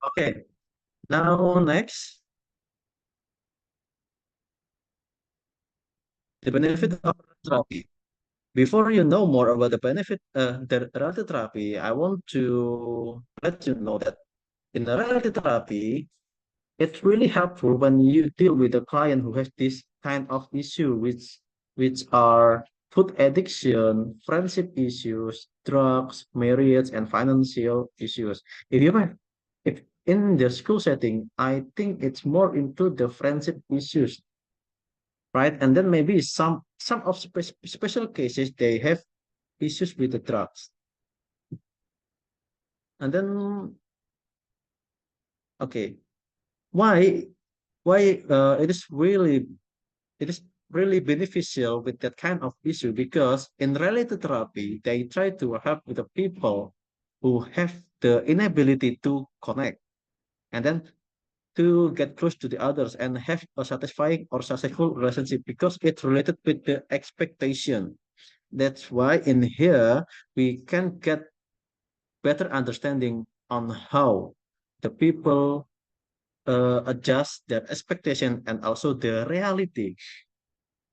Okay, now next, the benefit of therapy. Before you know more about the benefit, the relative therapy, I want to let you know that in the relative therapy, it's really helpful when you deal with a client who has this kind of issue, which are food addiction, friendship issues, drugs, marriage, and financial issues. If you have, if in the school setting, I think it's more into the friendship issues, right? And then maybe some of special cases they have issues with the drugs. And then okay, why why it is really beneficial with that kind of issue because in related therapy they try to help with the people who have the inability to connect and then to get close to the others and have a satisfying or successful relationship because it's related with the expectation. That's why in here we can get better understanding on how the people adjust their expectation and also the reality.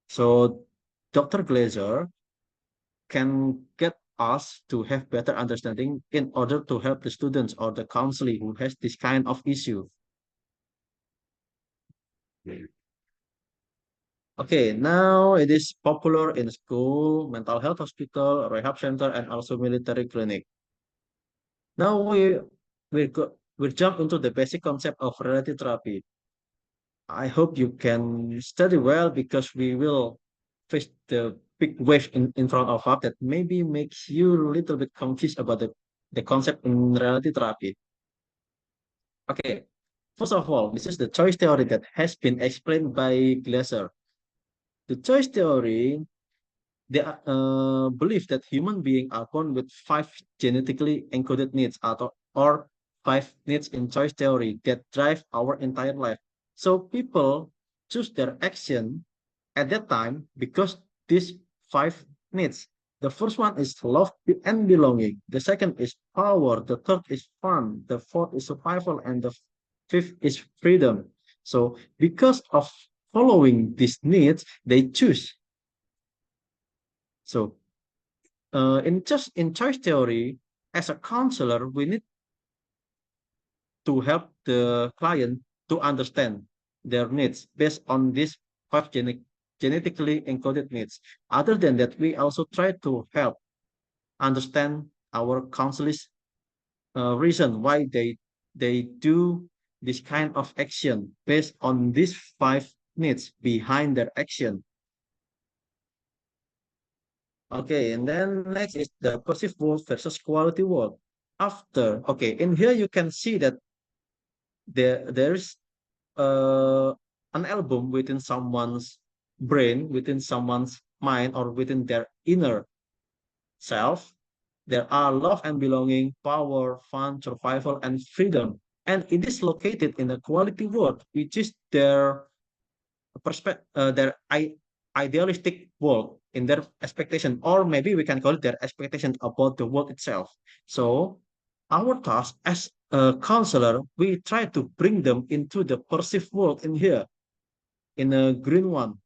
So Dr. Glazer can get us to have better understanding in order to help the students or the counseling who has this kind of issue. Okay, now it is popular in school, mental health hospital, rehab center, and also military clinic. Now we'll jump into the basic concept of relative therapy. I hope you can study well because we will face the big wave in front of us that maybe makes you a little bit confused about the concept in relative therapy. Okay, first of all, this is the choice theory that has been explained by Glaser. The choice theory, they believe that human beings are born with five genetically encoded needs or five needs in choice theory that drive our entire life. So people choose their action at that time because these five needs. The first one is love and belonging. The second is power. The third is fun. The fourth is survival. And the fifth is freedom. So because of following these needs, they choose. So in choice theory, as a counselor, we need to help the client to understand their needs based on these five genetically encoded needs. Other than that, we also try to help understand our counselors' reason why they do this kind of action based on these five needs behind their action. Okay, and then next is the perceived world versus quality world. After, okay, in here you can see that there's uh, an album within someone's brain, within someone's mind, or within their inner self. There are love and belonging, power, fun, survival, and freedom. And it is located in a quality world, which is their their idealistic world in their expectation, or maybe we can call it their expectation about the world itself. So our task as a counselor, we try to bring them into the perceived world in here, in a green one.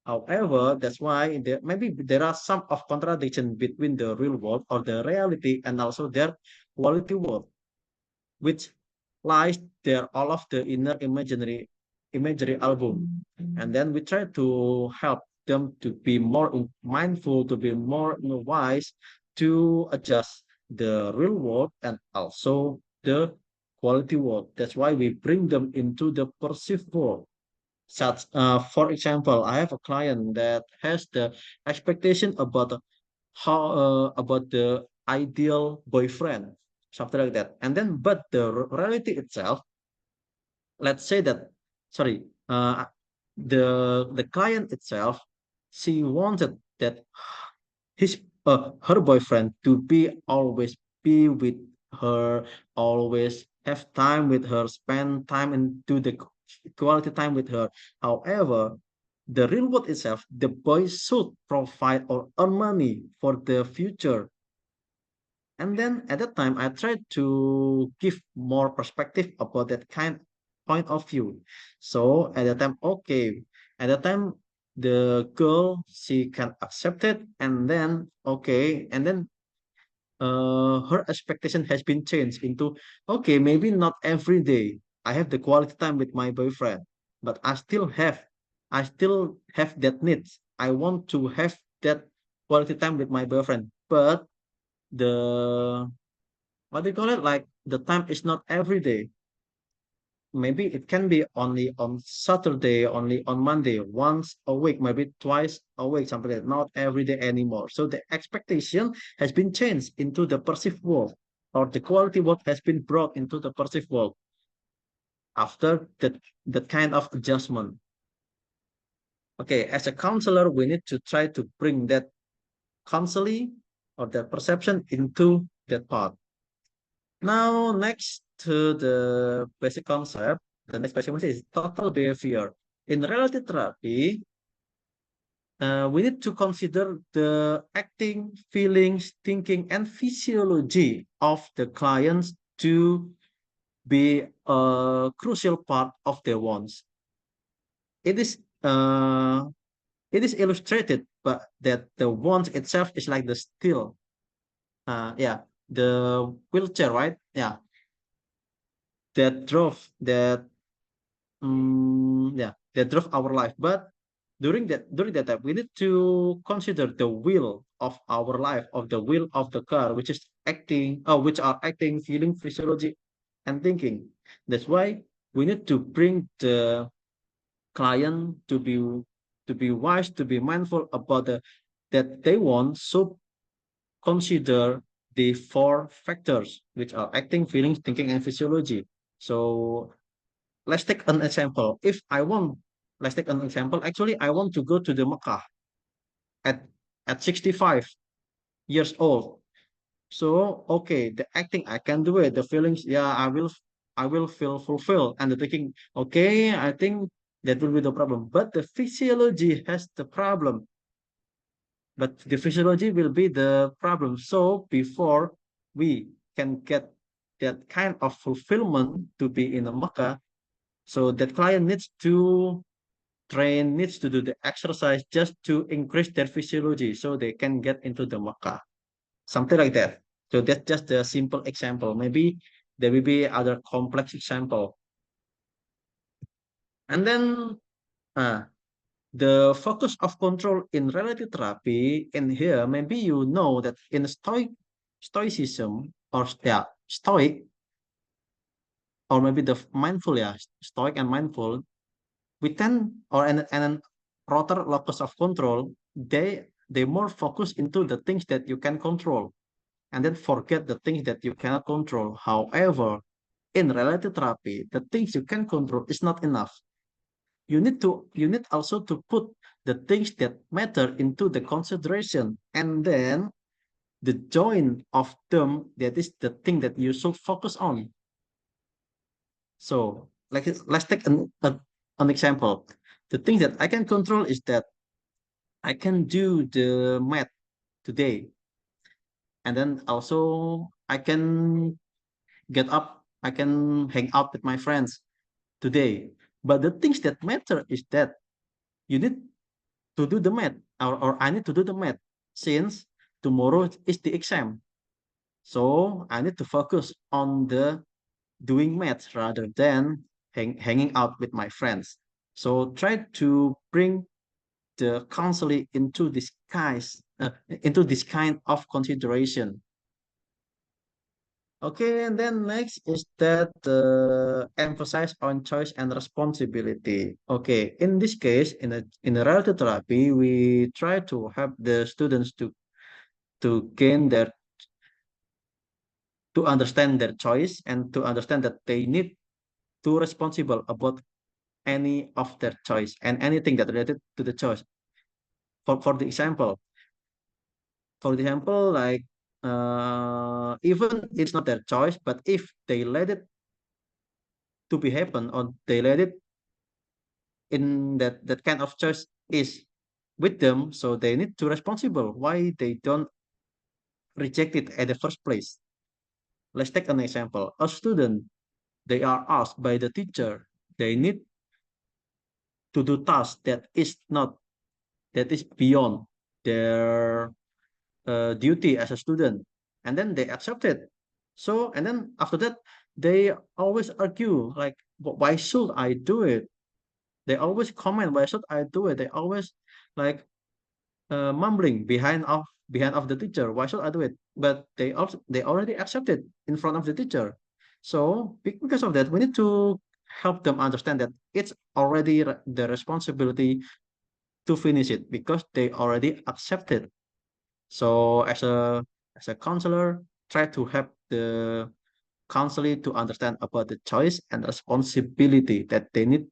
However, that's why maybe there are some of contradiction between the real world or the reality and also their quality world, which lies there all of the inner imagery album. And then we try to help them to be more mindful, to be more wise, to adjust the real world and also the quality world. That's why we bring them into the perceived world. Such, for example, I have a client that has the expectation about how about the ideal boyfriend, something like that. And then, but the reality itself, let's say that, sorry, the client itself, she wanted that his her boyfriend to be always be with her, always have time with her, spend time and do the quality time with her. However, the real world itself, the boy should provide or earn money for the future. And then at that time, I tried to give more perspective about that kind point of view. So at that time, okay, at that time, the girl, she can accept it, and then okay, and then her expectation has been changed into okay, maybe not every day I have the quality time with my boyfriend, but I still have that needs. I want to have that quality time with my boyfriend, but the what do you call it, like the time is not every day. Maybe it can be only on Saturday, only on Monday, once a week, maybe twice a week, something like that, not every day anymore. So the expectation has been changed into the perceived world, or the quality world has been brought into the perceived world after that kind of adjustment. Okay, as a counselor, we need to try to bring that counseling or that perception into that part. Now, next to the basic concept, the next basic concept is total behavior. In relative therapy, we need to consider the acting, feelings, thinking, and physiology of the clients to be a crucial part of their wants. It is it is illustrated, but that the want itself is like the steel. Yeah, the wheelchair, right? Yeah, that drove that yeah, that drove our life. But during that time, we need to consider the will of our life, of the will of the car, which is acting, which are acting, feeling, physiology, and thinking. That's why we need to bring the client to be wise, to be mindful about the that they want. So consider the four factors, which are acting, feelings, thinking, and physiology. So let's take an example. If I want, let's take an example. Actually, I want to go to the Mecca at 65 years old. So okay, the acting I can do it. The feelings, yeah, I will feel fulfilled. And the thinking, okay, I think that will be the problem. But the physiology has the problem. But the physiology will be the problem. So before we can get that kind of fulfillment to be in a Mecca, so that client needs to train, needs to do the exercise just to increase their physiology so they can get into the Makkah, something like that. So that's just a simple example. Maybe there will be other complex example. And then uh, the focus of control in relative therapy in here, maybe you know that in stoicism or yeah, stoic, or maybe the mindful, yeah, stoic and mindful, we tend or and rotor locus of control, they more focus into the things that you can control and then forget the things that you cannot control. However, in relative therapy, the things you can control is not enough. You need also to put the things that matter into the consideration, and then the join of them, that is the thing that you should focus on. So like let's take an example. The thing that I can control is that I can do the math today, and then also I can get up, I can hang out with my friends today. But the things that matter is that you need to do the math, or I need to do the math since tomorrow is the exam. So I need to focus on the doing math rather than hanging out with my friends. So try to bring the counseling into this kind of consideration. Okay, and then next is that emphasize on choice and responsibility. Okay, in this case, in a relative therapy, we try to help the students to gain their to understand their choice and to understand that they need to responsible about any of their choice and anything that related to the choice. For the example, like even it's not their choice, but if they let it to be happen, or they let it in that kind of choice is with them, so they need to responsible why they don't rejected at the first place. Let's take an example. A student, they are asked by the teacher, they need to do tasks that is beyond their duty as a student, and then they accept it. So, and then after that, they always argue like, Why should I do it?" They always comment, "Why should I do it?" They always like mumbling behind of the teacher. "Why should I do it?" But they already accepted in front of the teacher. So because of that, we need to help them understand that it's already the responsibility to finish it because they already accepted. So as a counselor, try to help the counselee to understand about the choice and responsibility that they need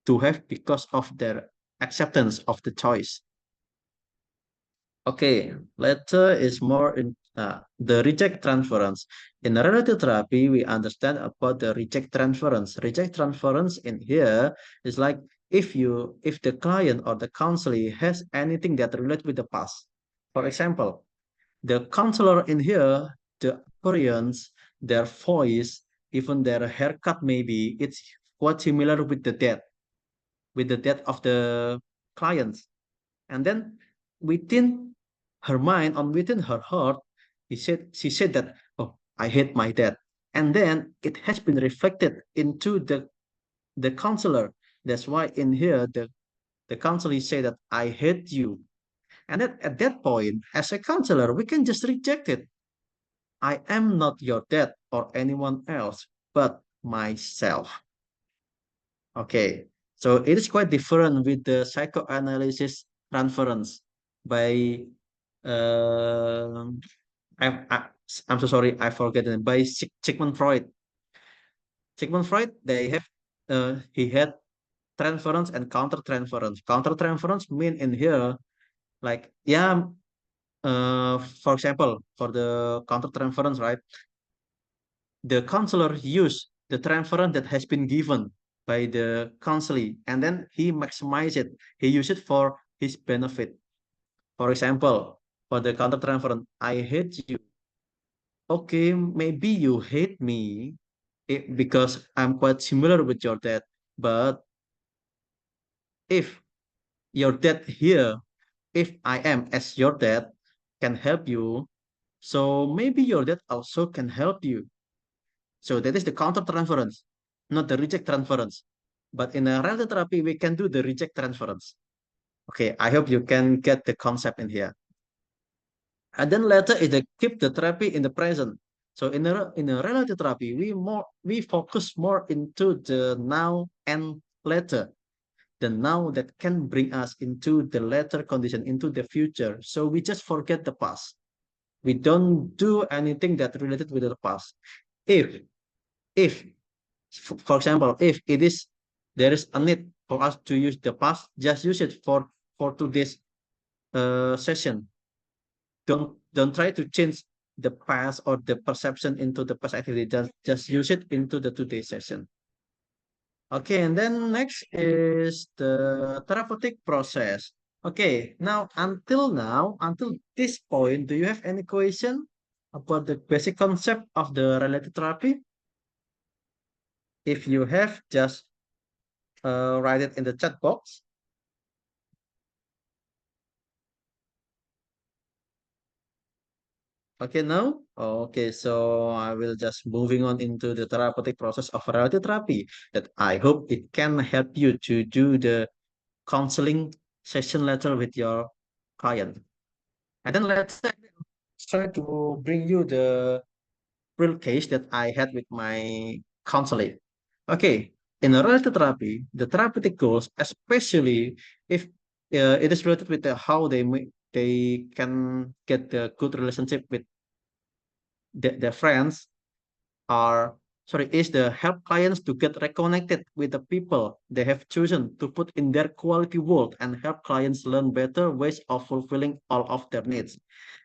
to have because of their acceptance of the choice. Okay, later is more in the reject transference. In relative therapy, we understand about the reject transference. Reject transference in here is like if the client or the counselee has anything that relates with the past. For example, the counselor in here, the appearance, their voice, even their haircut maybe, it's quite similar with the death of the client. And then within her mind or within her heart, she said that, "Oh, I hate my dad." And then it has been reflected into the counselor. That's why in here the counselor say that I hate you. And then at that point, as a counselor, we can just reject it. I am not your dad or anyone else, but myself. Okay. So it is quite different with the psychoanalysis transference by um I, I'm so sorry, I forget the name. By Sigmund Freud. Sigmund Freud, he had transference and counter transference. Counter transference mean in here like yeah, for example, for the counter transference, right? The counselor use the transference that has been given by the counselee, and then he maximize it. He use it for his benefit. For example, for the counter transference, I hate you. Okay, maybe you hate me because I'm quite similar with your dad. But if your dad here, if I am as your dad, can help you, so maybe your dad also can help you. So that is the counter transference, not the reject transference. But in a relative therapy, we can do the reject transference. Okay, I hope you can get the concept in here. And then later is the keep the therapy in the present. So in a relative therapy, we focus more into the now and later. The now that can bring us into the later condition, into the future. So we just forget the past. We don't do anything that related with the past. If if for example, if it is there is a need for us to use the past, just use it for today's session. Don't try to change the past or the perception into the past activity. Just use it into the today session. Okay, and then next is the therapeutic process. Okay, until this point, do you have any question about the basic concept of the related therapy? If you have, just write it in the chat box. Okay, now? Okay, so I will just moving on into the therapeutic process of related therapy that I hope it can help you to do the counseling session later with your client. And then let's try to bring you the real case that I had with my counseling. Okay, in a related therapy, the therapeutic goals, especially if it is related with how they can get the good relationship with their friends, are sorry is the help clients to get reconnected with the people they have chosen to put in their quality world and help clients learn better ways of fulfilling all of their needs.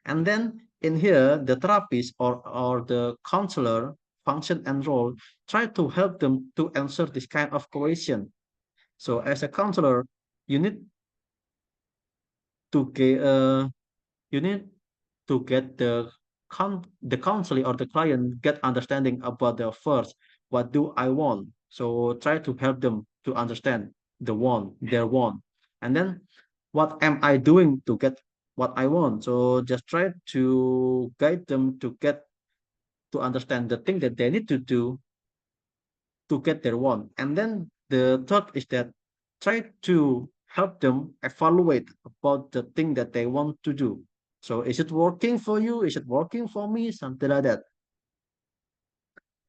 And then in here the therapist or the counselor function and role try to help them to answer this kind of question. So as a counselor, you need to get you need to get the counseling or the client get understanding about the first, what do I want? So try to help them to understand their want, and then what am I doing to get what I want? So just try to guide them to get to understand the thing that they need to do to get their want. And then the third is that try to help them evaluate about the thing that they want to do. So is it working for you? Is it working for me? Something like that.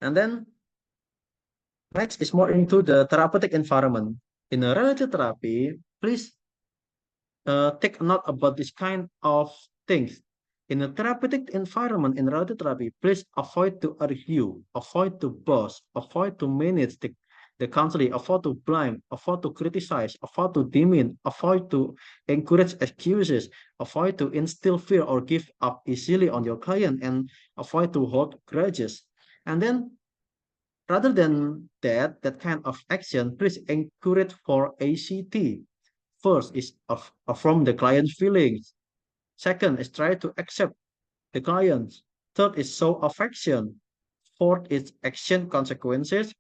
And then next is more into the therapeutic environment. In a relative therapy, please take note about this kind of things. In a therapeutic environment in radiotherapy, please avoid to argue, avoid to boast, avoid to manage the counseling, avoid to blame, avoid to criticize, avoid to demean, avoid to encourage excuses, avoid to instill fear or give up easily on your client, and avoid to hold grudges. And then rather than that kind of action, please encourage for ACT. First is from the client's feelings. Second is try to accept the client. Third is show affection. Fourth is action consequences.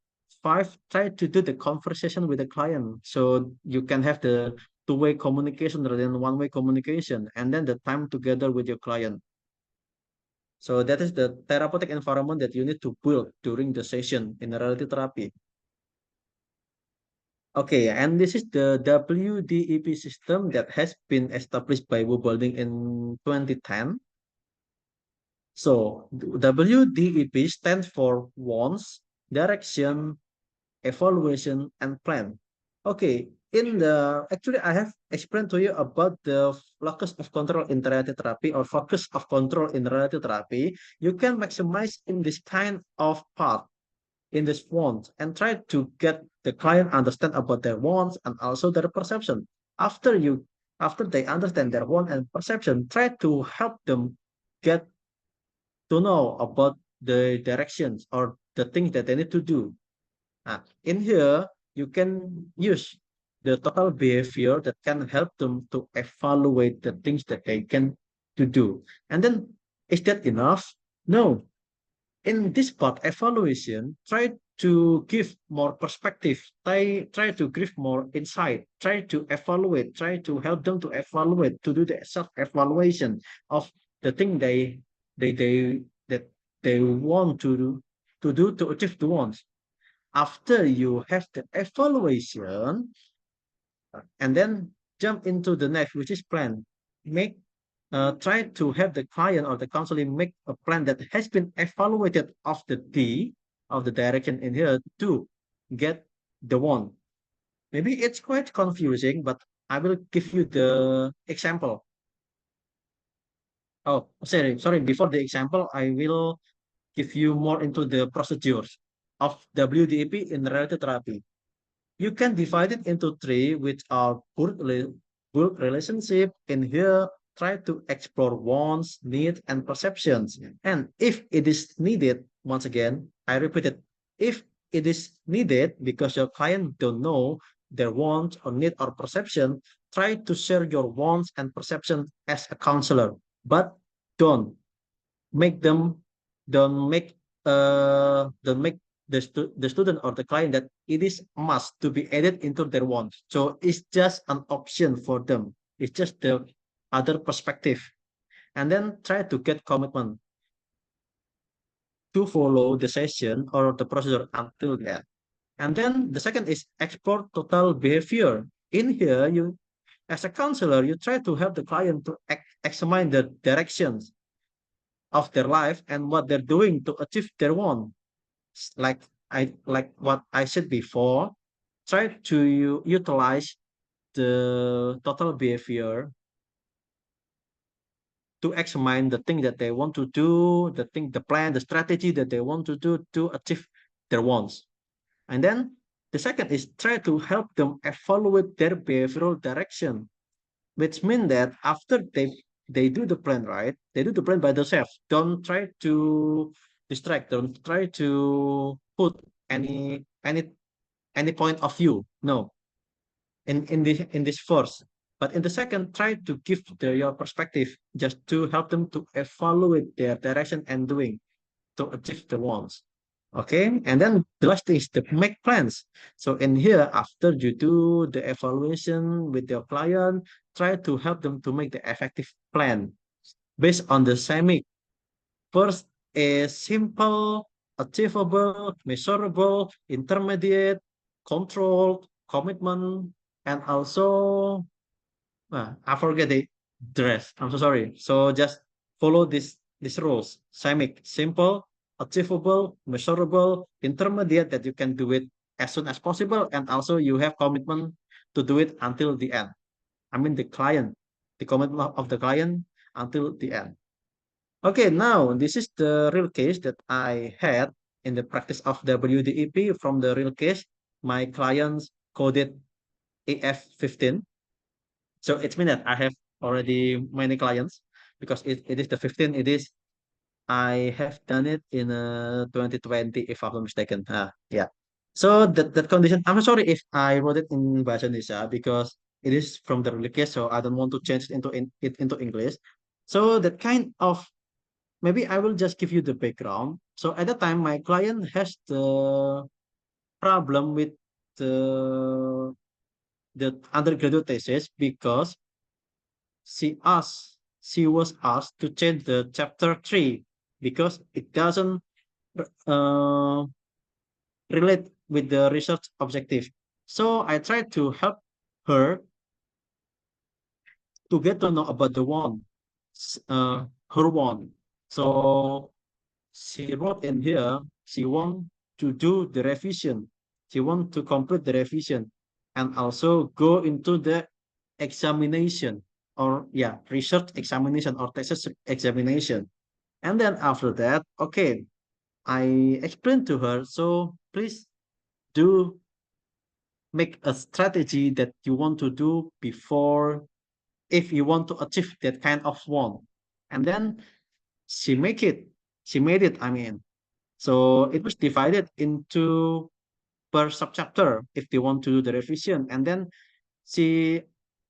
Five, try to do the conversation with the client. So you can have the two-way communication rather than one-way communication. And then the time together with your client. So that is the therapeutic environment that you need to build during the session in relative therapy. Okay, and this is the WDEP system that has been established by Wubolding in 2010. So WDEP stands for wants, direction, evaluation, and plan. Okay, actually I have explained to you about the locus of control in relative therapy or focus of control in relative therapy. You can maximize in this kind of part in this want and try to get the client understand about their wants and also their perception. After they understand their want and perception, try to help them get to know about the directions or the things that they need to do. In here, you can use the total behavior that can help them to evaluate the things that they can to do. And then, is that enough? No. In this part, evaluation, try to give more perspective, try to give more insight, try to evaluate, try to help them to evaluate, to do the self-evaluation of the thing they that they want to do to achieve the wants. After you have the evaluation, and then jump into the next, which is plan. Make Try to have the client or the counseling make a plan that has been evaluated of the D of the direction in here to get the one. Maybe it's quite confusing, but I will give you the example. Oh, sorry. Before the example, I will give you more into the procedures of WDAP in related therapy. You can divide it into three, which are good relationship. In here, try to explore wants, needs, and perceptions. And if it is needed, once again, I repeat it, if it is needed because your client don't know their wants or need or perception, try to share your wants and perception as a counselor. But don't make them don't make the student or the client that it is must to be added into their wants. So it's just an option for them. It's just the other perspective. And then try to get commitment to follow the session or the procedure until that. And then the second is explore total behavior. In here, you as a counselor, you try to help the client to examine the directions of their life and what they're doing to achieve their want. Like what I said before, try to utilize the total behavior to examine the thing that they want to do, the plan, the strategy that they want to do to achieve their wants. And then the second is try to help them evaluate their behavioral direction, which means that after they do the plan, right, they do the plan by themselves. Don't try to distract, don't try to put any point of view, no, in this first. But in the second, try to give your perspective just to help them to evaluate their direction and doing to achieve the ones. Okay, and then the last thing is to make plans. So in here, after you do the evaluation with your client, try to help them to make the effective plan based on the semi. First is simple, achievable, measurable, intermediate, controlled, commitment, and also I forget the rest. I'm so sorry. So just follow these rules. SIMIC, simple, achievable, measurable, intermediate that you can do it as soon as possible, and also you have commitment to do it until the end. I mean the commitment of the client until the end. Okay, now this is the real case that I had in the practice of WDEP. From the real case, my clients coded AF15. So it means that I have already many clients because it is the 15. It is I have done it in 2020 if I'm not mistaken. Yeah. So that condition. I'm sorry if I wrote it in Bahasa Indonesia because it is from the release, so I don't want to change it into English. So that kind of maybe I will just give you the background. So at the time, my client has the problem with the undergraduate thesis because she was asked to change the chapter 3 because it doesn't uh, relate with the research objective. So I tried to help her to get to know about the one, her one. So she wrote in here, she want to do the revision. She want to complete the revision and also go into the examination or yeah, research examination or thesis examination. And then after that, okay, I explained to her, so please do make a strategy that you want to do before if you want to achieve that kind of one. And then she make it. She made it, I mean. So it was divided into per subchapter if they want to do the revision. And then she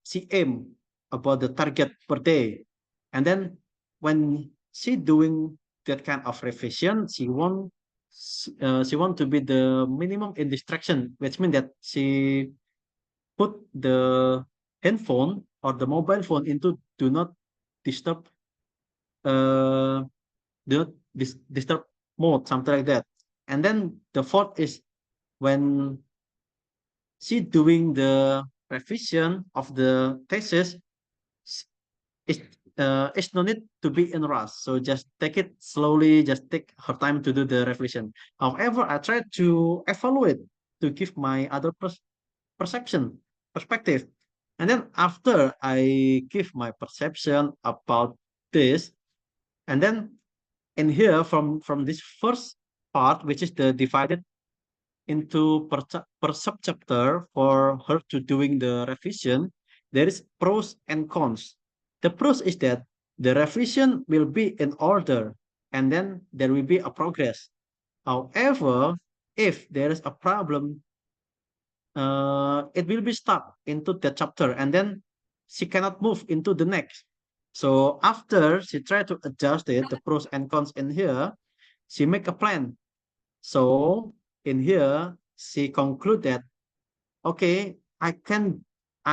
she aim about the target per day. And then when she doing that kind of revision, she want to be the minimum in distraction, which means that she put the handphone or the mobile phone into do not disturb uh do not disturb mode, something like that. And then the fourth is when she doing the revision of the thesis, it's it's no need to be in rush. So just take it slowly, just take her time to do the revision. However, I try to evaluate to give my other perception perspective. And then after I give my perception about this, and then in here from this first part, which is the divided into per subchapter for her to doing the revision, there is pros and cons. The pros is that the revision will be in order and then there will be a progress. However, if there is a problem, it will be stuck into the chapter and then she cannot move into the next. So after she try to adjust it, the pros and cons in here, she make a plan. So in here, she conclude that, okay, I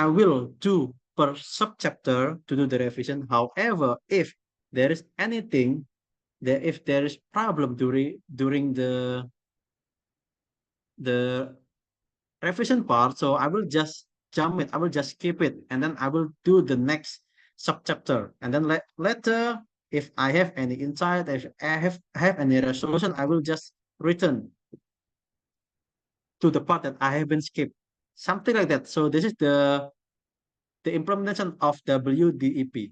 will do per subchapter to do the revision. However, if there is anything, if there is problem during the revision part, so I will just jump it. I will just skip it, and then I will do the next subchapter. And then later, if I have any insight, if I have any resolution, I will just return to the part that I have been skipped, something like that. So this is the implementation of WDEP.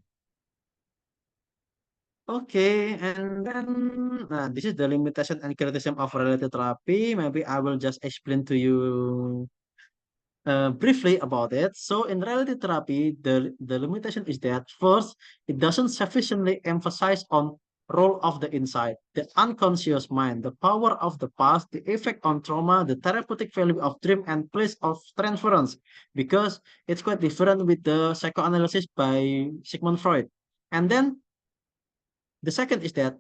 Okay, and then this is the limitation and criticism of related therapy. Maybe I will just explain to you briefly about it. So in related therapy, the limitation is that first, it doesn't sufficiently emphasize on role of the insight, the unconscious mind, the power of the past, the effect on trauma, the therapeutic value of dream, and place of transference, because it's quite different with the psychoanalysis by Sigmund Freud. And then the second is that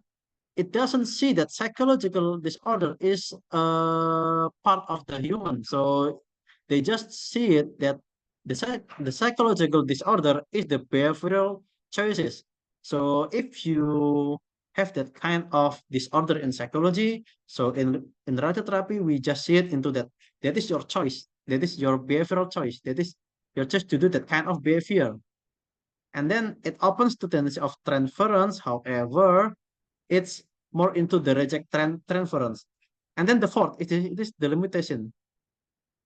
it doesn't see that psychological disorder is part of the human. So they just see it that the psychological disorder is the behavioral choices. So if you have that kind of disorder in psychology, so in writer therapy, we just see it into that. That is your choice. That is your behavioral choice. That is your choice to do that kind of behavior. And then it opens to tendency of transference. However, it's more into the reject transference. And then the fourth, it is the limitation.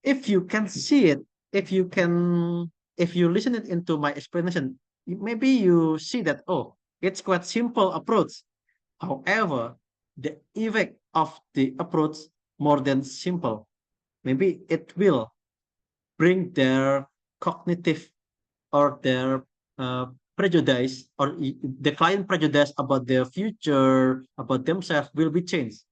If you can see it, if you can, if you listen it into my explanation, maybe you see that, oh, it's quite simple approach. However, the effect of the approach more than simple. Maybe it will bring their cognitive or their prejudice or the client prejudice about their future, about themselves will be changed.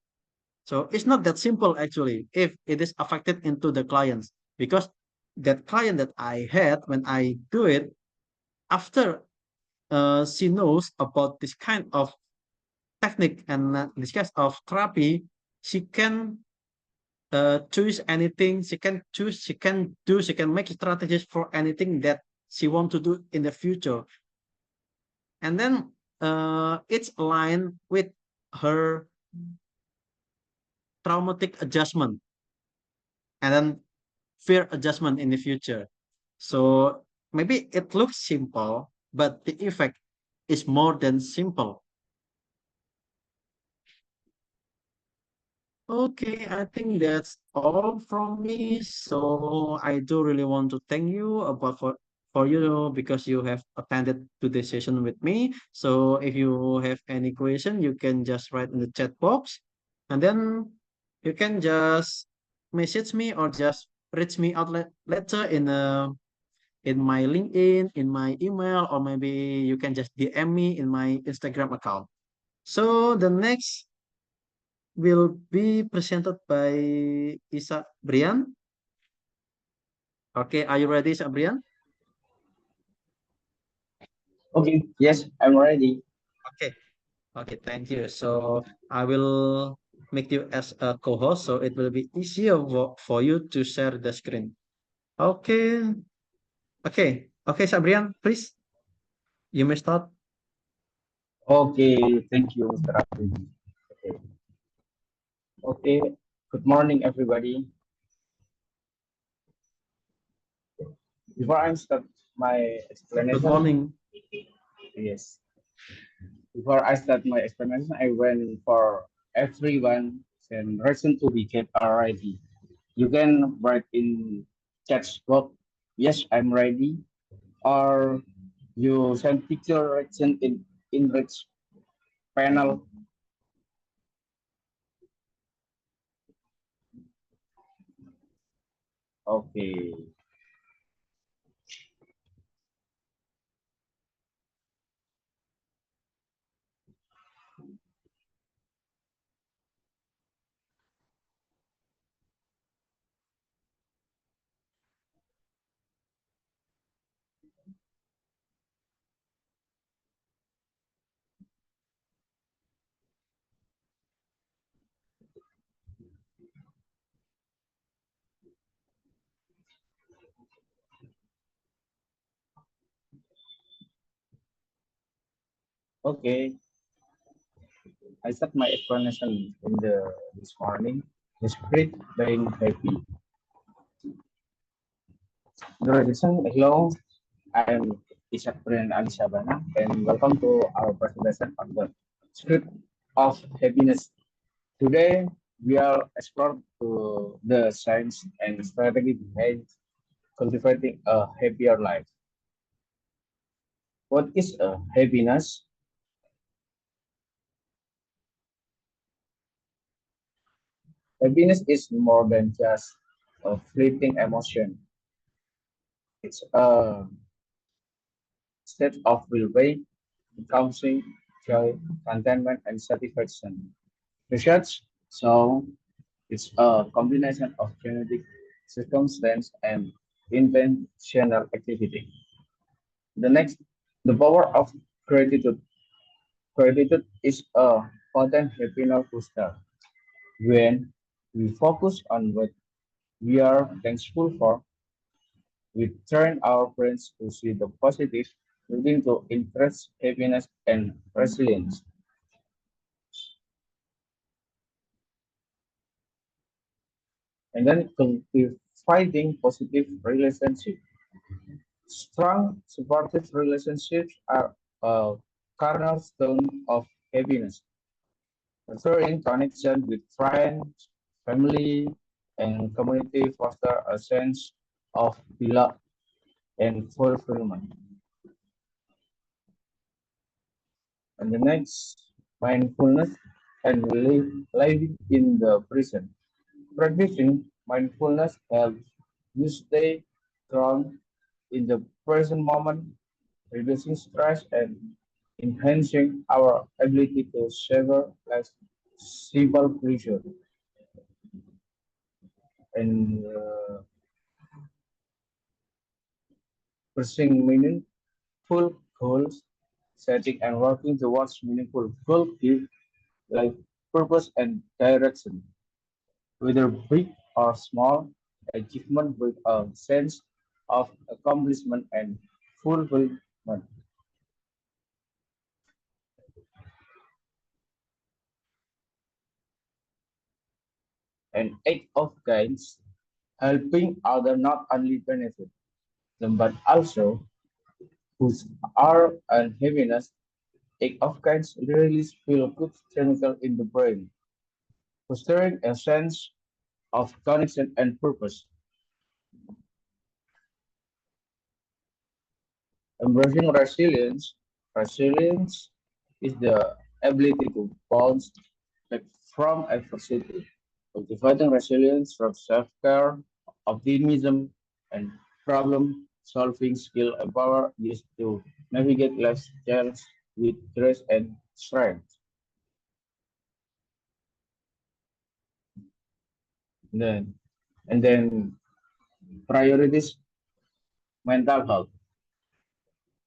So it's not that simple actually if it is affected into the clients, because that client that I had when I do it, after she knows about this kind of technique and this kind of therapy, she can choose anything, she can choose, she can do, she can make strategies for anything that she want to do in the future. And then it's aligned with her traumatic adjustment and then fear adjustment in the future. So maybe it looks simple, but the effect is more than simple. Okay, I think that's all from me. So I do really want to thank you about for you because you have attended to the session with me. So if you have any question, you can just write in the chat box, and then you can just message me or just reach me out later in my LinkedIn, in my email, or maybe you can just DM me in my Instagram account. So the next will be presented by Isa Brian. Okay, are you ready, Isa Brian? Okay, yes, I'm ready. Okay, okay, thank you. So I will make you as a co-host, so it will be easier for you to share the screen. Okay, okay, Sabrian, please, you may start. Okay, thank you, Mr. Abdul. Okay, okay. Good morning, everybody. Before I start my Good explanation, morning. yes, before I start my explanation, I went for everyone and reason to be kept ready. You can write in chat box, yes, I'm ready, or you send picture reaction in rich panel. Okay, okay. I start my explanation in the this morning. The spirit being happy. Introduction, hello, I'm Ishak Brian Ali Shabana, and welcome to our presentation on the spirit of happiness. Today, we are exploring to the science and strategy behind cultivating a happier life. What is a happiness? Happiness is more than just a fleeting emotion. It's a state of well-being, counseling, joy, contentment, and satisfaction. Research so it's a combination of genetic circumstance and intentional activity. The next, the power of gratitude. Gratitude is a potent happiness booster. When we focus on what we are thankful for, we train our brains to see the positive, leading to interest, happiness, and resilience. And then cultivating positive relationship. Strong, supportive relationships are a cornerstone of happiness. Nurturing connection with friends, family, and community foster a sense of belonging and fulfillment. And the next, mindfulness and living in the present. Practicing mindfulness helps you stay grounded in the present moment, reducing stress and enhancing our ability to savor life's simple pleasure. And pursuing meaningful goals, setting and working towards meaningful goals give life purpose and direction. Whether big or small, achievement with a sense of accomplishment and fulfillment. An act of kindness, helping others not only benefit them but also boost our and happiness. Act of kindness release feel good chemical in the brain, fostering a sense of connection and purpose. Embracing resilience. Resilience is the ability to bounce back from adversity. Cultivating resilience from self-care, optimism, and problem-solving skill empower us to navigate life's challenges with grace and strength. Then, and then priorities mental health.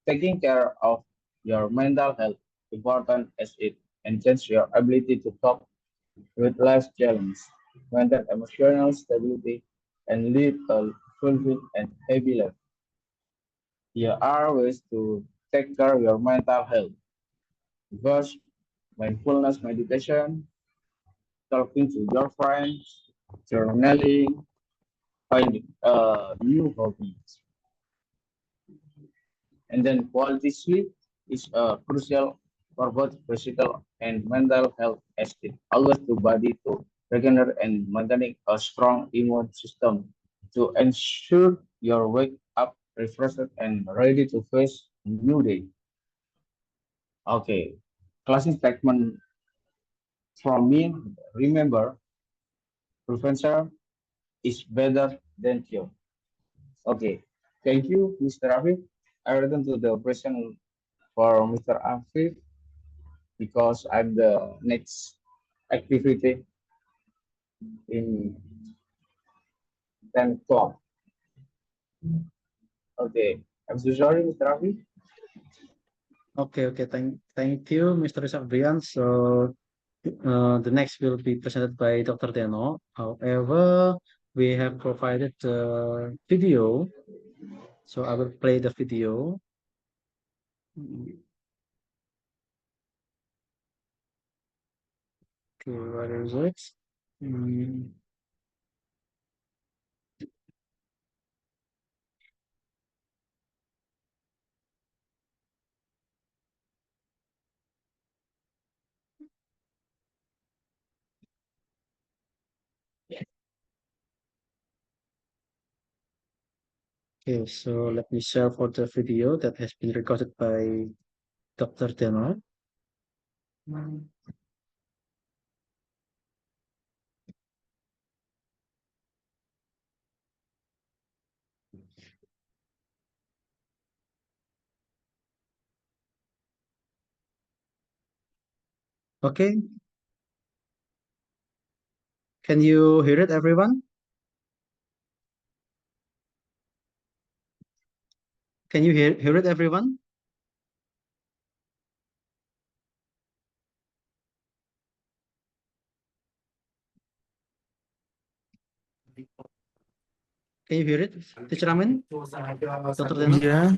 Taking care of your mental health important as it enhances your ability to cope with life's challenges, maintain emotional stability, and lead a fulfilled and happy life. Here are ways to take care of your mental health. First, mindfulness meditation, talking to your friends, journaling, finding new hobbies. And then quality sleep is crucial for both physical and mental health as it allows the body to regenerate and maintaining a strong immune system to ensure you wake up refreshed and ready to face new day. Okay, closing statement from me. Remember, prevention is better than cure. Okay, thank you, Mr. Afif. I return to the question for Mr. Afif because I'm the next activity in 10 o'clock. Okay, I'm so sorry, Mr. Afif. Okay, okay. Thank you, Mr. Brian. So the next will be presented by Dr. Deno. However, we have provided the video, so I will play the video. Mm, Okay, what is it? Mm, Okay, so let me share for the video that has been recorded by Dr. Deno. Mm, Okay. Can you hear it, everyone? Can you hear it, everyone? Can you hear it, Teacher Amin? Dr. Deno? Iya,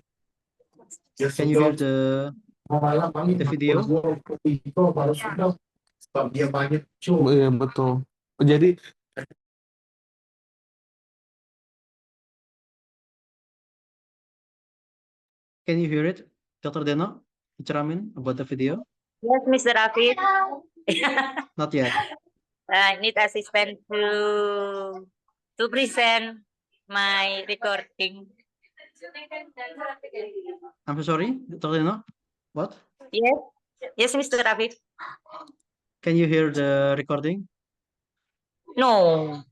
Can you hear the video? iya betul. Jadi Can you hear it, Dr. Deno? Teacher Amin, about the video? Yes, Mr. Afid. Not yet. I need assistant to present my recording. I'm so sorry, Dr. Deno. What? Yes, yes, Mr. Afid. Can you hear the recording? No.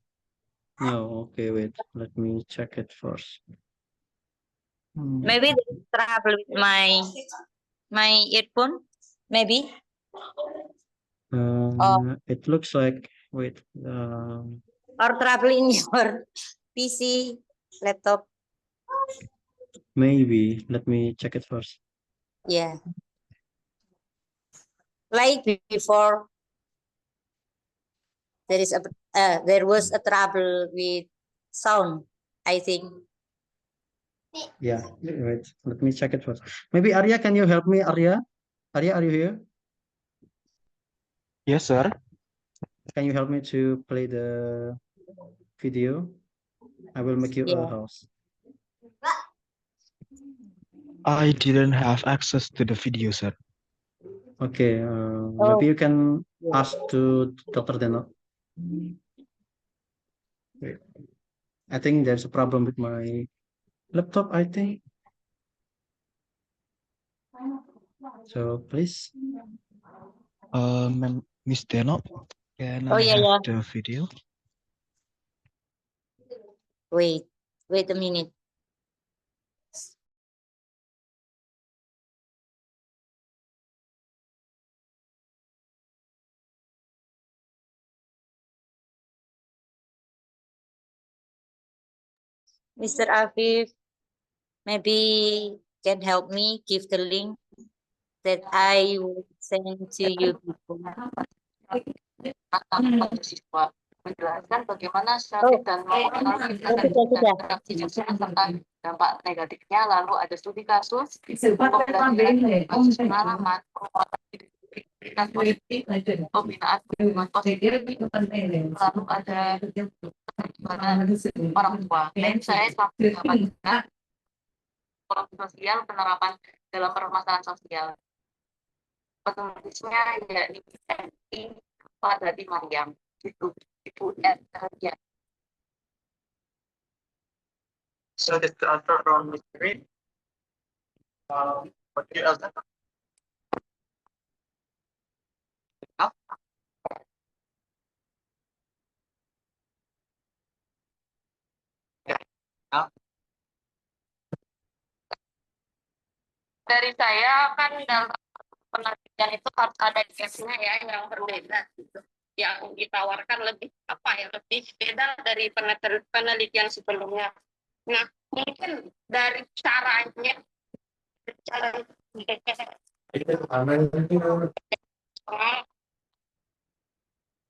No. Okay, wait. Let me check it first. Maybe there's trouble with my earphone. Maybe. It looks like, wait. Or trouble in your PC, laptop. Maybe. Let me check it first. Yeah. Like before, there was a trouble with sound, I think. Yeah, wait. Let me check it first. Maybe Arya, can you help me, Arya? Arya, are you here? yes, sir. Can you help me to play the video? I will make you a Yeah. house. I didn't have access to the video, sir. Okay, Oh. maybe you can ask to Dr. Deno. Wait. I think there's a problem with my laptop, I think. So please. Miss Deno, can Oh, I yeah, have yeah. the video? Wait a minute. Mr. Afif, maybe can help me give the link that I will send to you before. Menjelaskan bagaimana Oh, dan mengenali sudah. tentang dampak negatifnya, lalu ada studi kasus, pengalaman, pembinaan hubungan positif, lalu ada orang tua. Dan saya mendapatkan orang sosial penerapan dalam permasalahan sosial. Penulisnya yakni pada di Mariam itu Ibu ya. So this the answer from Miss Green. What do you ask? Dari saya kan dalam penelitian itu harus ada case-nya ya yang berbeda gitu. Yang ditawarkan lebih apa ya, lebih beda dari penelitian sebelumnya. Nah, mungkin dari caranya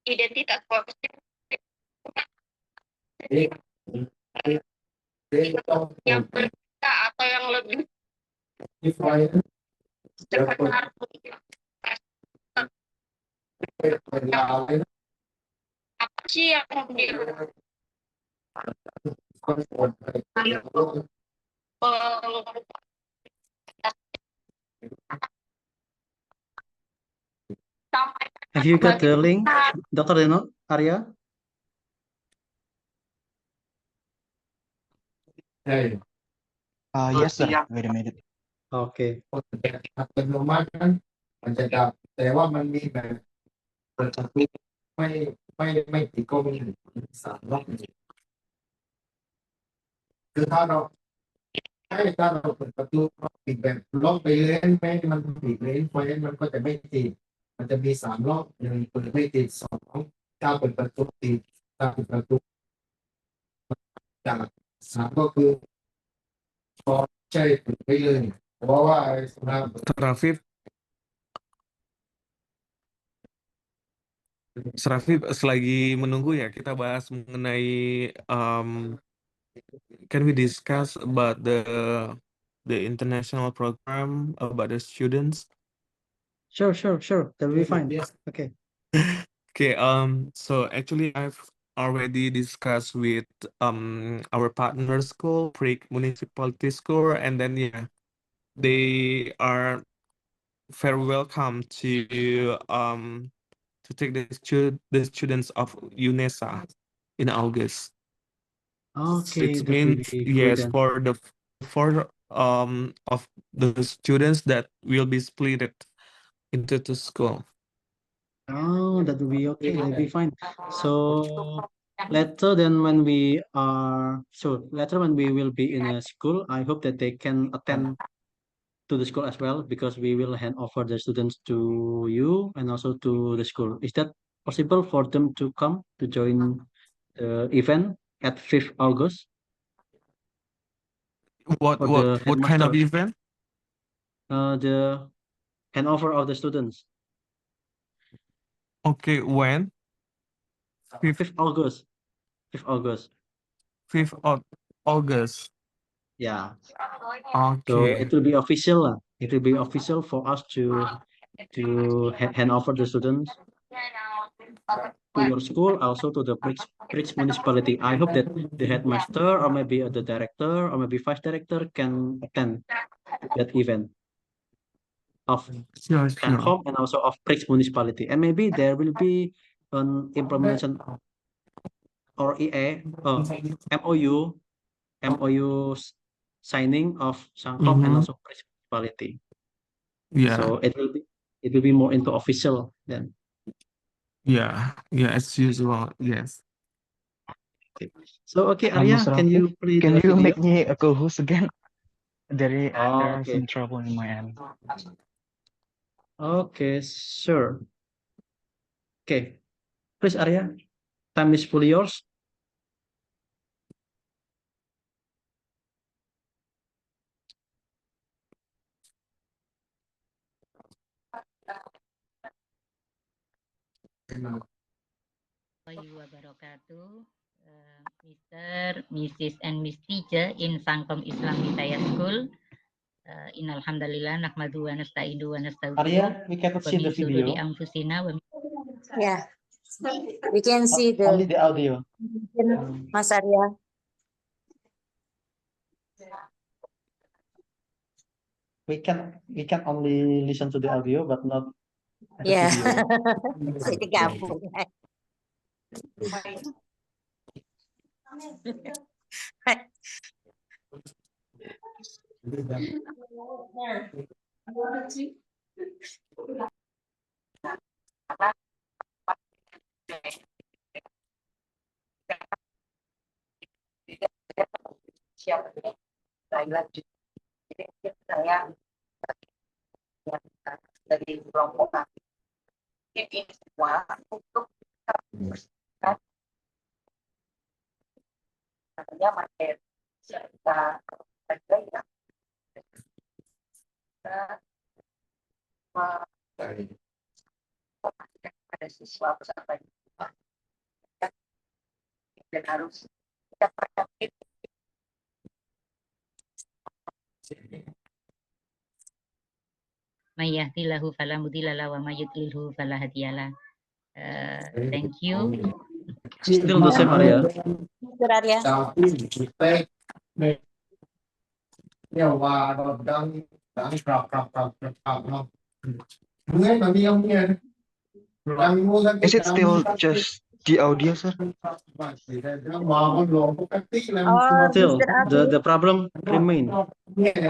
identitas positif yang berbeda atau yang lebih sekedar apa sih yang Have you got the link, Dr. Deno, Arya? Yes, sir. Wait a minute. Okay. อัตโนมัตินั้นมันจะดับแต่ว่ามันมีแบบเปิดประตูไม่ติดก็มีสามล็อกคือถ้าเราเปิดประตูปิดแบบล็อกไปเลยแม้มันปิดเลยเพราะฉะนั้นมันก็จะไม่ติด มันจะมี3 รอบ1เปิดไม่ติด2ถ้าเปิดประตูติดถ้าเปิดประตูจาก3ก็คือพอใช่เปิดไปเลยเพราะว่าสำหรับ Rafif, Rafif, selagi menunggu ya kita bahas mengenai can we discuss about the international program about the students? Sure, that will be fine. Yes. Okay. Okay, so actually I've already discussed with our partner school, Prick Municipality School, and then yeah, they are very welcome to take the students of UNESA in August. Okay, It that will means be good yes then. for the of the students that will be split into the school. Oh, that will be okay. That'll be fine. So later when we will be in a school, I hope that they can attend to the school as well, because we will hand over the students to you and also to the school. Is that possible for them to come to join the event at 5th August What for what the what kind of headmaster? event? The handover of the students. Okay, when? 5th August. 5th August. 5th of August. Yeah. So Okay. it will be official. It will be official for us to hand over the students to your school, also to the Bridge municipality. I hope that the headmaster or maybe the director or maybe vice director can attend that event of Sure. Sankom and also of Bridge municipality. And maybe there will be an implementation or MOU signing of Sankom and also Bridge municipality. Yeah. So it will be more into official then. Yeah, as usual. Yes. So okay, Arya, Mr. can you Rafif, play can the you video? make me a co-host again? There are okay. some trouble in my end. Okay, sure. Okay, please, Arya, time is fully yours. Wabarakatuh, Mr., Mrs., and Miss Teacher in Sangkom Islam Hidayah School. Innalhamdalillah nahmadu wa nasta'inu wa nastaghfiruh. Arya, we cannot see the video. Yeah, we can see Only the the audio. Mas Arya. We can only listen to the audio, but not the Yeah. video. Jadi gabung. Saya dari kelompok ini semua untuk katanya materi kita belajar ada siswa peserta dan harus kita perhatikan. Mayyahdilahu fala mudhillalah wa mayyudlilhu fala hadiyalah. Thank you. Still the same, Arya. Mr. Arya. Is it still just the audio, sir? Still, the problem remains. Please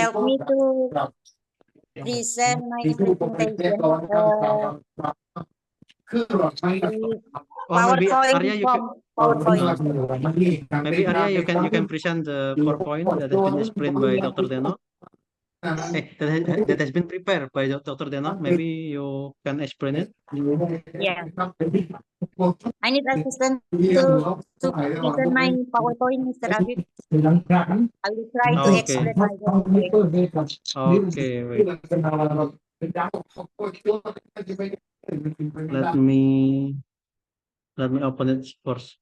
help me to present my presentation. Maybe PowerPoint Arya, you from PowerPoint. Maybe Arya, you can present the PowerPoint that has been explained by Dr. Teno. that has been prepared by Dr. Denok. Maybe you can explain it. Yeah. I need assistance to present my PowerPoint, Mr. Afif. I will try to Okay. explain my PowerPoint. Okay, wait. Let me open it first.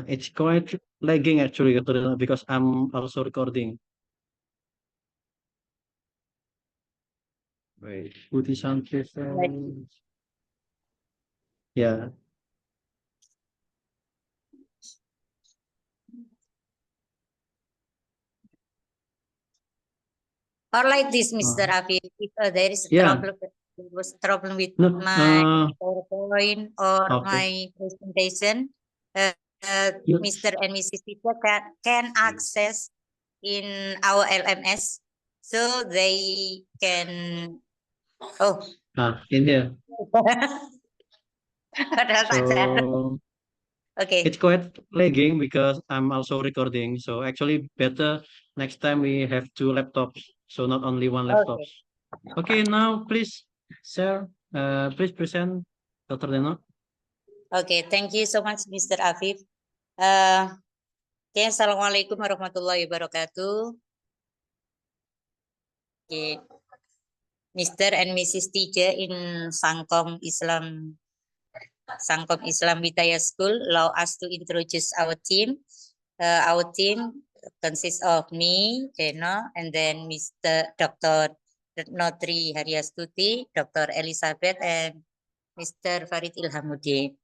It's quite lagging actually Dr. Denok, because I'm also recording. Wait, Budi Santri. Yeah. Or like this, Mr. Afif, if there is a Yeah. problem with No, my PowerPoint or okay. my presentation, Yes. Mr. and Mrs. Teacher can access in our LMS, so they can. Oh, In here. So, okay. It's quite lagging because I'm also recording. So actually better next time we have 2 laptops. So not only 1 laptop. Okay, now please, sir, please present Dr. Denok. Okay, thank you so much, Mr. Afif. Okay, Assalamualaikum warahmatullahi wabarakatuh. Okay. Mr. and Mrs. Teacher in Sangkom Islam Vidaya School, allow us to introduce our team. Our team consists of me, Deno, and then Mr. Dr. Notri Haryastuti, Dr. Elizabeth, and Mr. Farid Ilhamuddin.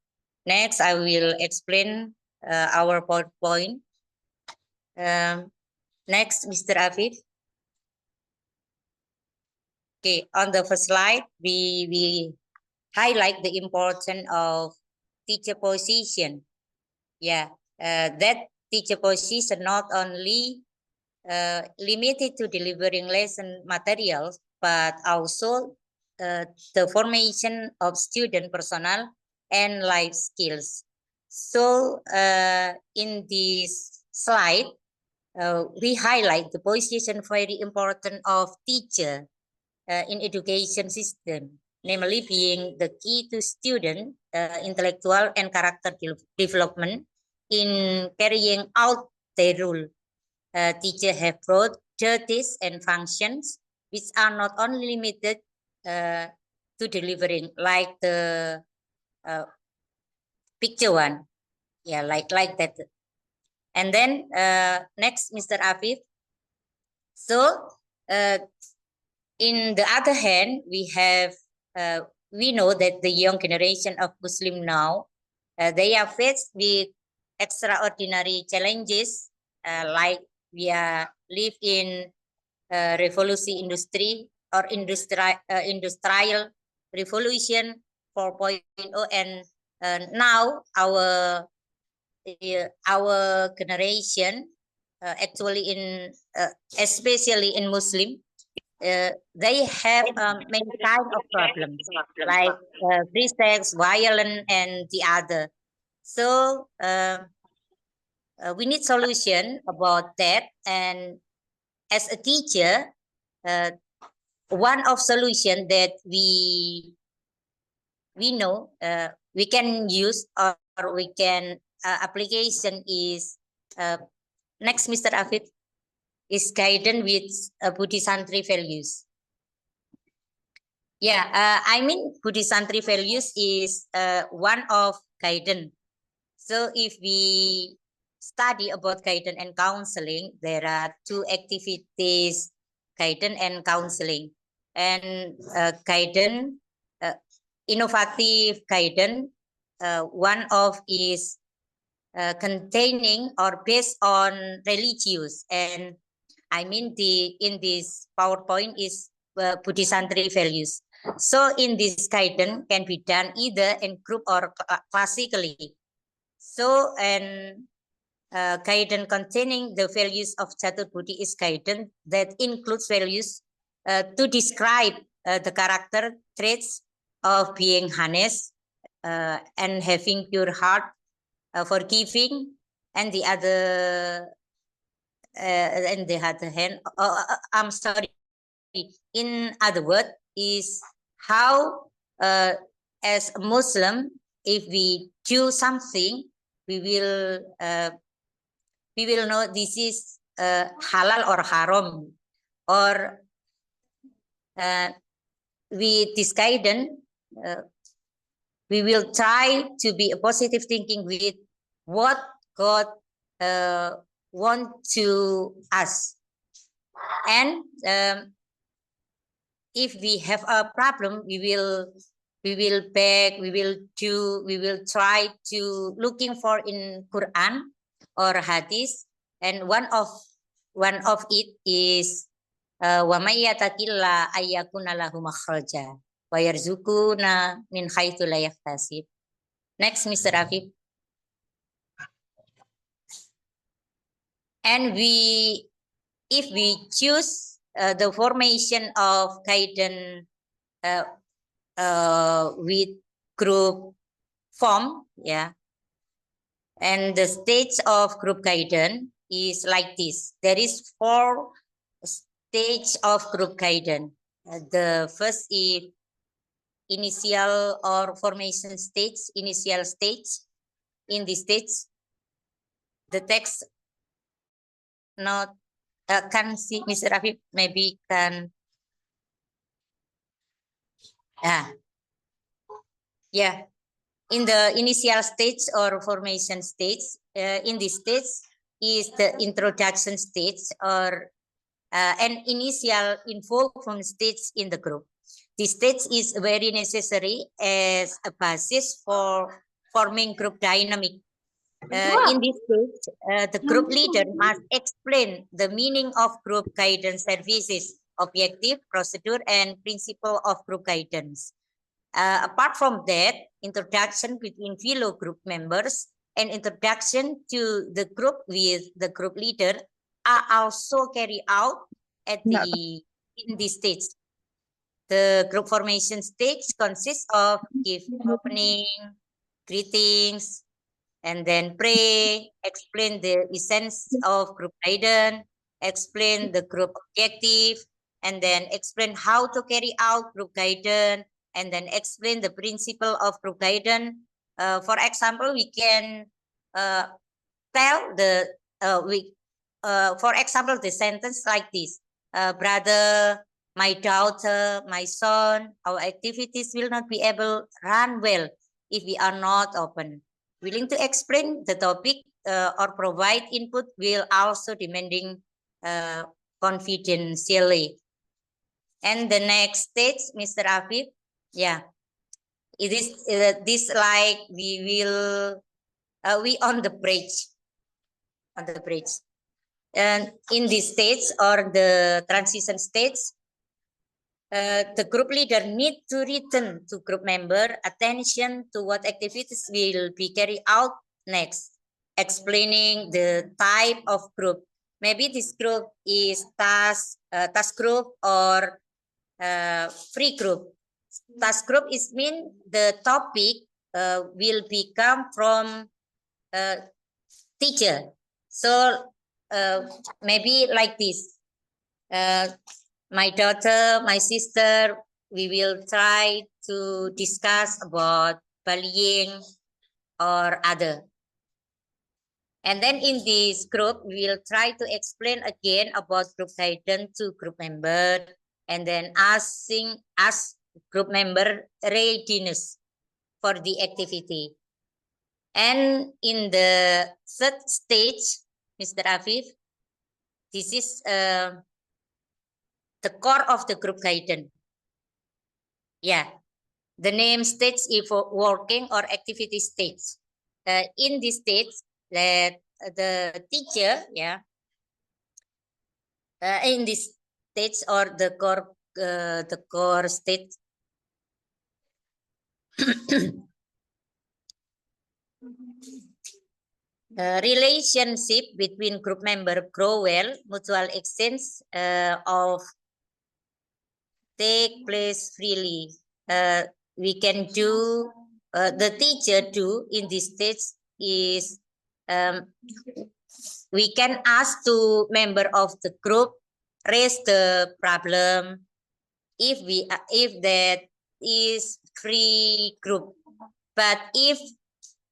Next, I will explain our PowerPoint. Next, Mr. Afif. Okay, on the first slide, we highlight the importance of teacher position. Yeah, that teacher position not only limited to delivering lesson materials, but also the formation of student personnel and life skills. So in this slide, we highlight the position very important of teacher in education system, namely being the key to student intellectual and character development in carrying out their role. Teachers have broad duties and functions which are not only limited to delivering, like the picture one, yeah, like that. And then next, Mr. Afif. So in the other hand, we know that the young generation of Muslim now, they are faced with extraordinary challenges, like we live in revolution industry or industrial revolution 4.0, and now our generation, actually in especially in Muslim, they have many kind of problems like free sex, violence, and the other. So we need solution about that. And as a teacher, one of solution that we know we can use or we can application is next, Mr. Afif, is guidance with Budi Santri values. Yeah, I mean Budi Santri values is one of guidance. So if we study about guidance and counseling, there are 2 activities, guidance and counseling. And guidance, innovative guidance, one of is containing or based on religious, and I mean in this PowerPoint is Budi Santri values. So in this guidance can be done either in group or classically. So, and guidance containing the values of Catur Budi is guidance that includes values to describe the character traits of being honest and having pure heart, forgiving, and the other hand, I'm sorry. In other words, is how as a Muslim, if we do something, we will know this is halal or haram, or with this guidance, we will try to be a positive thinking with what God want to us. And if we have a problem, we will beg, we will try to looking for in Quran or Hadith, and one of it is wa may yattaqilla ayyakuna lahu makhraja wa yarzuquna min haitsu la yahtasib. Next, Mr. Afif. And if we choose the formation of guidance with group form, yeah, and the stage of group guidance is like this. There is 4 stage of group guidance. The first is initial or formation stage, initial stage. In this stage, the text not can see, Mr. Afif, maybe can. Yeah, in the initial stage or formation stage, in this stage is the introduction stage or an initial involvement stage in the group. This stage is very necessary as a basis for forming group dynamic. In this stage, the group leader must explain the meaning of group guidance services, objective, procedure, and principle of group guidance. Apart from that, introduction between fellow group members and introduction to the group with the group leader are also carried out at in this stage. The group formation stage consists of gift opening, greetings, and then pray, explain the essence of group guidance, explain the group objective, and then explain how to carry out group guidance, and then explain the principle of group guidance. For example, we can tell the for example, the sentence like this: brother, my daughter, my son, our activities will not be able to run well if we are not open. Willing to explain the topic or provide input will also demanding confidentially. And the next stage, Mr. Afif, yeah, it is this like we will we on the bridge, and in this stage or the transition stage, the group leader need to return to group member attention to what activities will be carried out next, explaining the type of group. Maybe this group is task group or free group. Task group is mean the topic will become from teacher. So maybe like this. My daughter, my sister, we will try to discuss about bullying or other. And then in this group, we will try to explain again about group guidance to group member, and then ask group member readiness for the activity. And in the third stage, Mr. Afif, this is the core of the group guidance. Yeah, the name stage is for working or activity stage. In this stage, that the teacher, yeah, in this stage or the core stage, relationship between group member grow well, mutual exchange of take place freely. We can do, the teacher do in this stage is, we can ask to member of the group raise the problem if that is free group. But if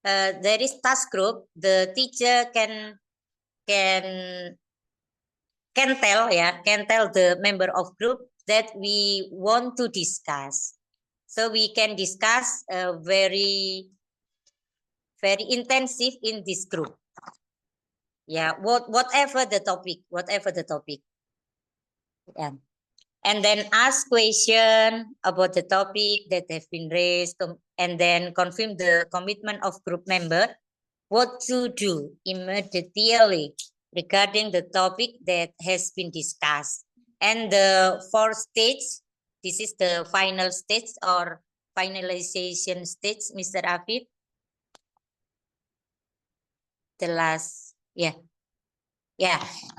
there is task group, the teacher can tell the member of group that we want to discuss. So we can discuss very intensive in this group. Yeah, whatever the topic. Yeah. And then ask question about the topic that have been raised, and then confirm the commitment of group member what to do immediately regarding the topic that has been discussed. And the fourth stage, this is the final stage or finalization stage, Mr. Afif. The last, yeah.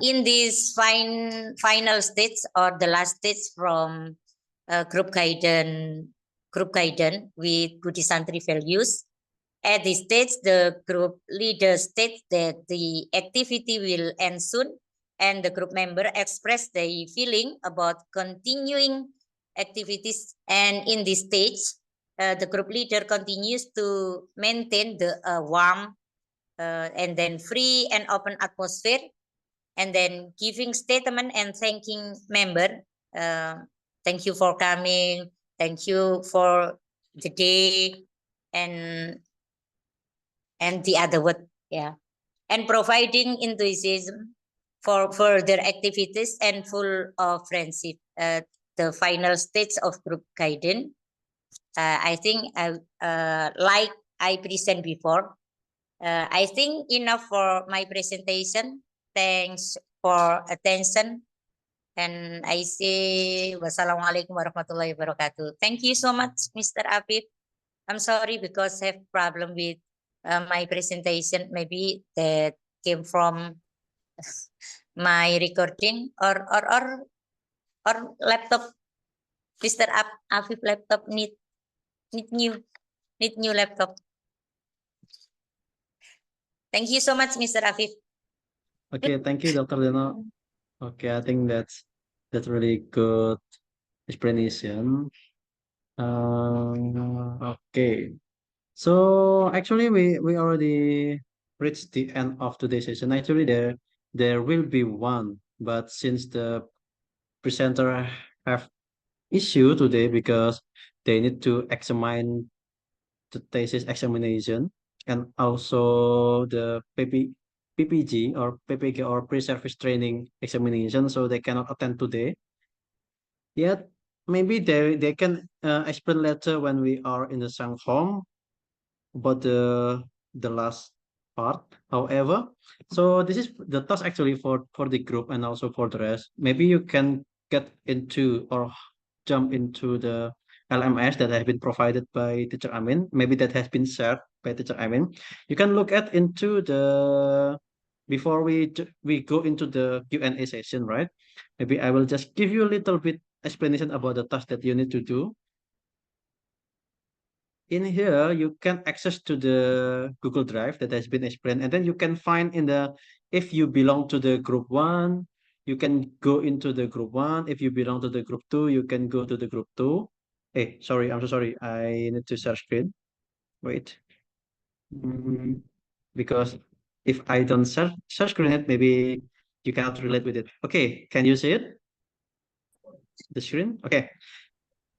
In this final stage or the last stage from group guidance with Budi Santri values. At this stage, the group leader states that the activity will end soon, and the group member express their feeling about continuing activities. And in this stage, the group leader continues to maintain the warm and then free and open atmosphere, and then giving statement and thanking member. Thank you for coming. Thank you for the day, and the other word, yeah, and providing enthusiasm for further activities and full of friendship. The final stage of group guidance. I think like I present before. I think enough for my presentation. Thanks for attention. And I say wassalamualaikum warahmatullahi wabarakatuh. Thank you so much, Mr. Afif. I'm sorry because I have problem with my presentation. Maybe that came from my recording or laptop. Mr. Afif laptop need new laptop. Thank you so much, Mr. Afif. Okay, thank you, Dr. Leno. Okay, I think that's really good explanation. Okay. So actually we already reached the end of today's session. Actually there will be one, but since the presenter have issue today because they need to examine the thesis examination and also the PPG or PPG or pre-service training examination, so they cannot attend today. Yet maybe they can explain later when we are in the Sang home about the last part. However, so this is the task actually for the group and also for the rest. Maybe you can get into or jump into the LMS that has been provided by Teacher Amin. Maybe that has been shared by Teacher Amin. You can look at into the before we go into the Q&A session, right? Maybe I will just give you a little bit explanation about the task that you need to do. In here, you can access to the Google Drive that has been explained, and then you can find in the, if you belong to the group 1, you can go into the group 1. If you belong to the group 2, you can go to the group 2. Hey, sorry, I'm so sorry. I need to share screen. Wait. Because if I don't share screen it, maybe you cannot relate with it. Okay, can you see it? The screen? Okay.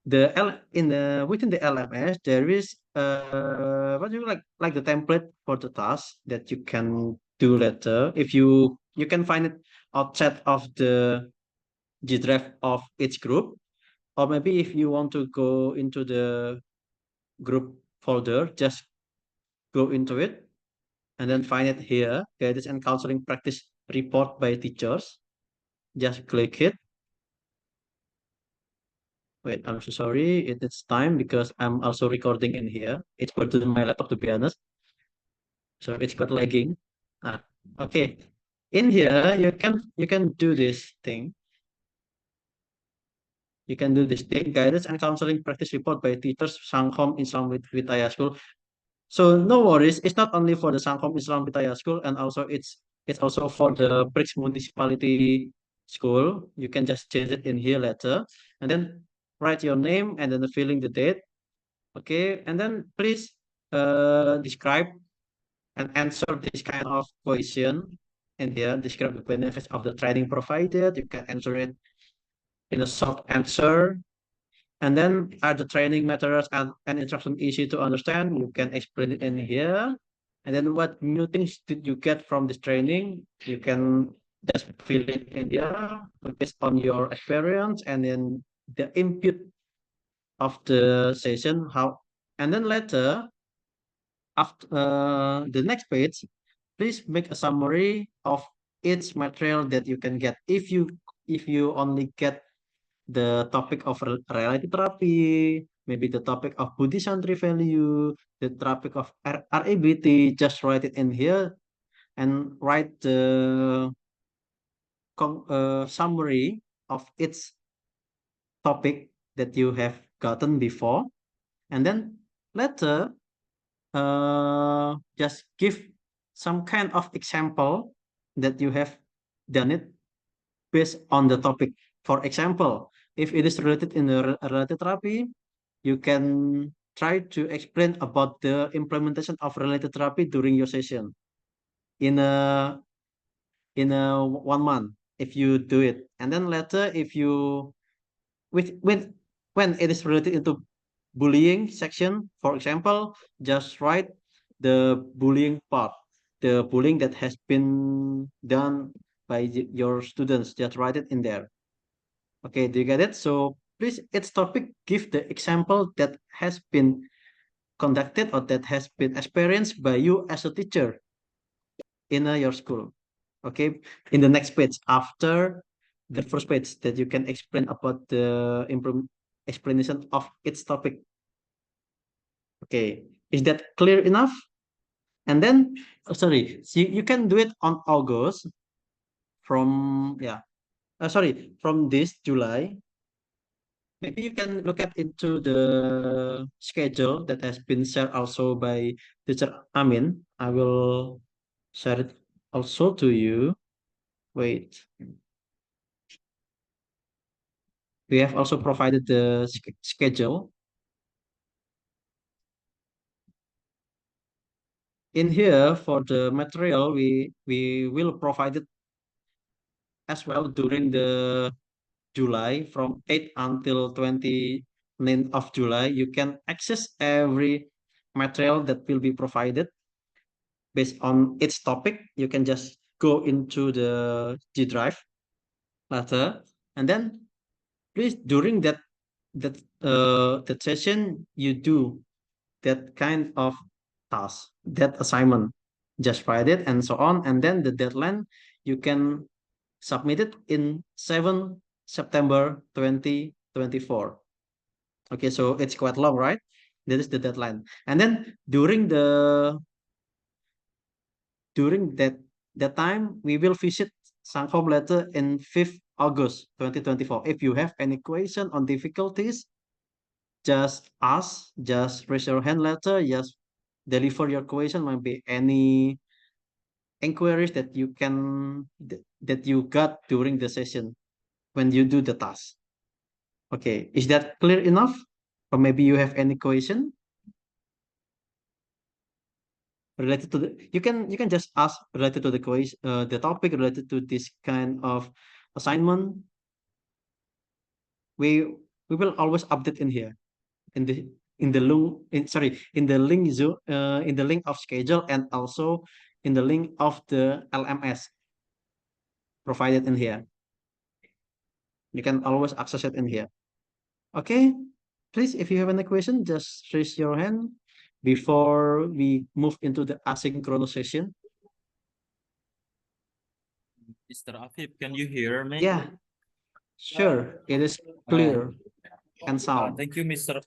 Within the LMS there is what do you like the template for the task that you can do later. If you can find it outside of the G drive of each group, or maybe if you want to go into the group folder, just go into it and then find it here, guidance and counseling practice report by teachers. Just click it. Wait, I'm so sorry. It needs time because I'm also recording in here. It's burdened my laptop, to be honest. So it's quite lagging. Okay. In here, you can do this thing. You can do this thing, guidance and counseling practice report by teachers Sangkom Islam Vidaya School. So no worries, it's not only for the Sangkom Islam Vidaya School, and also it's also for the Brix Municipality School. You can just change it in here later, and then write your name and then filling the date. Okay, and then please describe and answer this kind of question in here. Describe the benefits of the training provided. You can answer it in a short answer. And then are the training materials and instruction easy to understand? You can explain it in here. And then what new things did you get from this training? You can just fill it in here based on your experience and then the input of the session. How and then later after the next page, please make a summary of each material that you can get. If you only get the topic of reality therapy, maybe the topic of Buddhist Santri value, the topic of RABT, just write it in here and write the summary of its topic that you have gotten before. And then later, just give some kind of example that you have done it based on the topic. For example, if it is related in the related therapy, you can try to explain about the implementation of related therapy during your session in a 1 month if you do it. And then later if you with when it is related into bullying section, for example, just write the bullying part, the bullying that has been done by your students, just write it in there. Okay, do you get it? So please, its topic, give the example that has been conducted or that has been experienced by you as a teacher in your school. Okay, in the next page after the first page that you can explain about the explanation of its topic. Okay, is that clear enough? And then, sorry, so you can do it on August from, sorry, from this July. Maybe you can look at into the schedule that has been shared also by teacher Amin. I will share it also to you. Wait. We have also provided the schedule. In here for the material, we will provide it as well during the July from 8 until 29th of July. You can access every material that will be provided based on its topic. You can just go into the G Drive later, and then please during that session you do that kind of task, that assignment. Just write it and so on, and then the deadline you can submit it in 7 September 2024. Okay, so it's quite long, right? That is the deadline. And then during that time, we will visit Sangkom letter in 5th August 2024. If you have any question on difficulties, just ask, just raise your hand letter, just deliver your question, maybe any inquiries that you can that you got during the session when you do the task. Okay, is that clear enough? Or maybe you have any question related to the you can just ask related to the question, the topic related to this kind of assignment. We will always update in here in the link in the link in the link of schedule, and also in the link of the LMS provided in here. You can always access it in here. Okay, please, if you have any question, just raise your hand before we move into the asynchronous session. Mr. Afif, can you hear me? Yeah, sure. It is clear and sound. Thank you, Mr.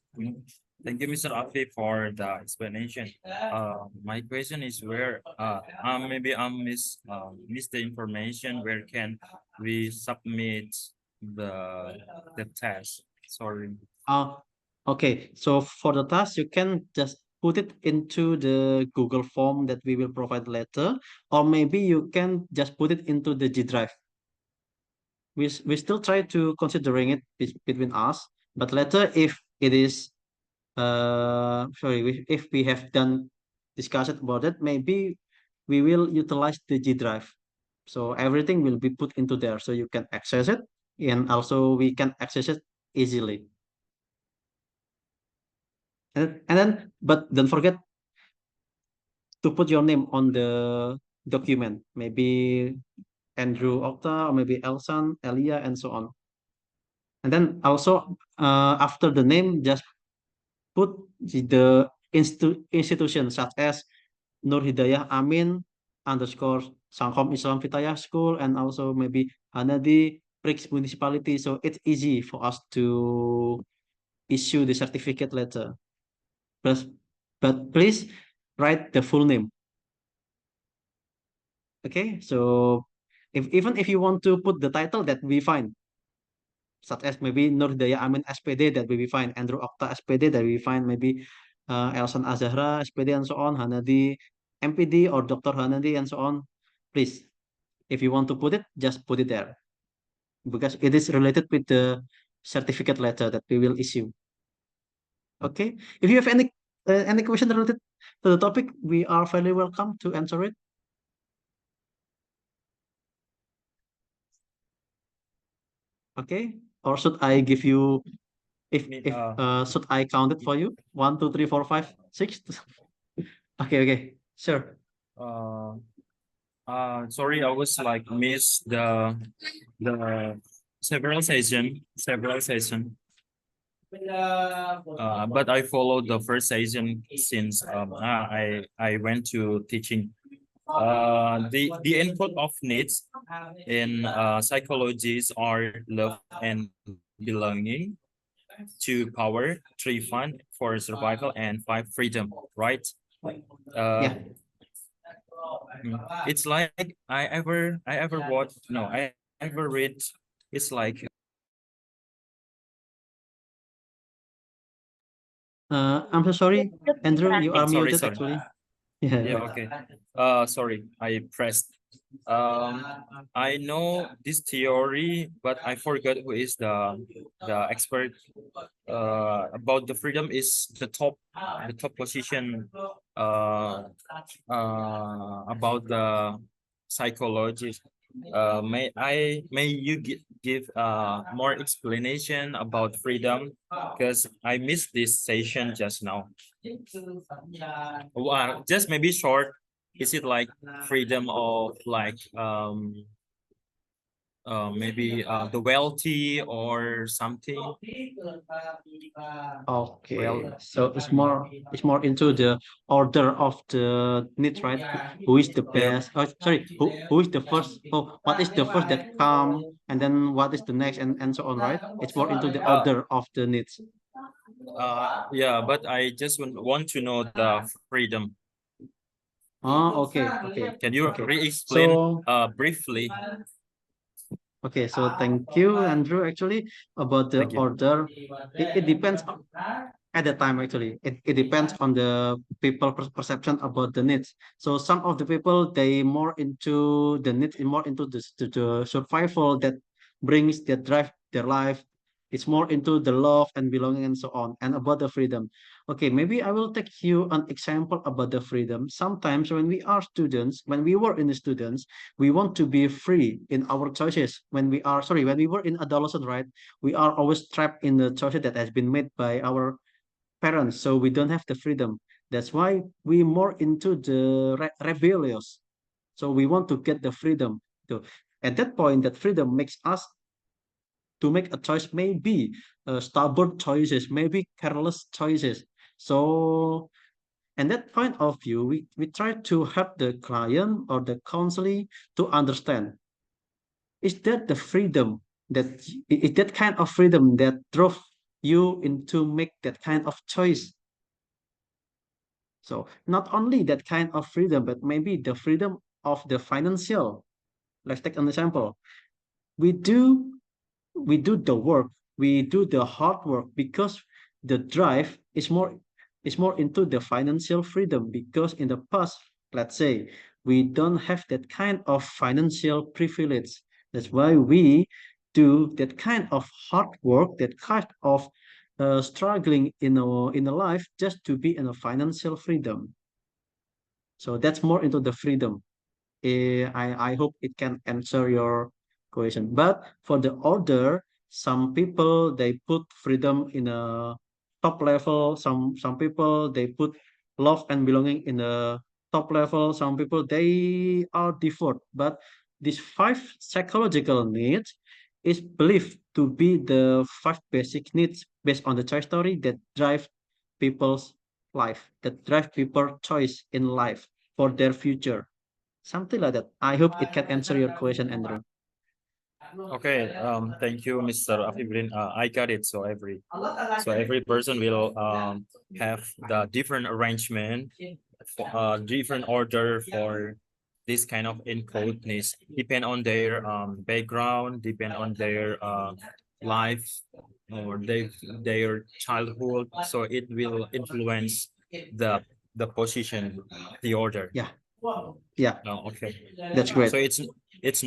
Thank you, Mr. Afi, for the explanation. My question is where maybe I missed the information. Where can we submit the test? Sorry. Okay, so for the task, you can just put it into the Google form that we will provide later, or maybe you can just put it into the G Drive. We still try to considering it between us, but later if it is if we have done discussion about it, maybe we will utilize the G Drive. So everything will be put into there, so you can access it, and also we can access it easily. And then, but don't forget to put your name on the document. Maybe Andrew Okta, or maybe Elsan, Elia, and so on. And then also after the name, just put the institution such as Nur Hidayah Amin _ Sangkom Islam Fitayah School, and also maybe Hanadi Prix Municipality. So it's easy for us to issue the certificate letter. But please write the full name. Okay, so even if you want to put the title, that we fine, such as maybe Nur Hidayah Amin SPD, that will be fine. Andrew Okta SPD, that will be fine. Maybe Elsan Azahra SPD, and so on. Hanadi MPD or Dr. Hanadi, and so on. Please, if you want to put it, just put it there, because it is related with the certificate letter that we will issue. Okay, if you have any question related to the topic, we are very welcome to answer it. Okay, or should I give you, if should I count it for you? 1, 2, 3, 4, 5, 6. Okay, sure. Sorry, I was like miss the several session. But I followed the first session since I went to teaching. The input of needs in psychologies are love and belonging, 2 power, 3 fun, 4 survival, and 5 freedom, right? Yeah. It's like I ever watched, no, I ever read, it's like I'm so sorry, Andrew, you are sorry. muted actually. Yeah. Okay. Sorry, I pressed. I know this theory, but I forgot who is the expert about the freedom is the top position about the psychology. May you give more explanation about freedom, because I missed this session just now. Just maybe short. Is it like freedom of like maybe the wealthy or something? Okay, so it's more into the order of the needs, right? Who is the best? Oh, sorry, who is the first? Oh, what is the first that come, and then what is the next, and so on, right? It's more into the order of the needs. Yeah, but I just want to know the freedom. Okay. Can you Okay. re-explain So, briefly? Okay, so thank you, Andrew. Actually, about the order, it depends at the time. Actually, it depends on the people perception about the needs. So some of the people, they more into the needs, more into the survival that brings that drive their life. It's more into the love and belonging and so on, and about the freedom. Okay, maybe I will take you an example about the freedom. Sometimes when we are students, when we were in the students, we want to be free in our choices. When we were in adolescent, right? We are always trapped in the choices that has been made by our parents, so we don't have the freedom. That's why we more into the rebellious. So we want to get the freedom. So at that point, that freedom makes us to make a choice, maybe stubborn choices, maybe careless choices. So, and that point of view, we try to help the client or the counseling to understand, is that the freedom that is that kind of freedom that drove you into make that kind of choice So not only that kind of freedom, but maybe the freedom of the financial. Let's take an example. We do the work, we do the hard work because the drive is more into the financial freedom, because in the past, let's say, we don't have that kind of financial privilege. That's why we do that kind of hard work, that kind of struggling in a life just to be in a financial freedom. So that's more into the freedom. I hope it can answer your question. But for the order, some people they put freedom in a top level. Some people they put love and belonging in a top level. Some people they are default. But these 5 psychological needs is believed to be the 5 basic needs based on the choice story that drive people's life, that drive people choice in life for their future. Something like that. I hope it can answer your question, Andrew. Okay, thank you, Mr. Afifrin. I got it. So every person will have the different arrangement, different order for this kind of encode needs, depend on their background, depend on their life or their childhood. So it will influence the position, the order. Yeah. Yeah, Oh, okay. that's great. So it's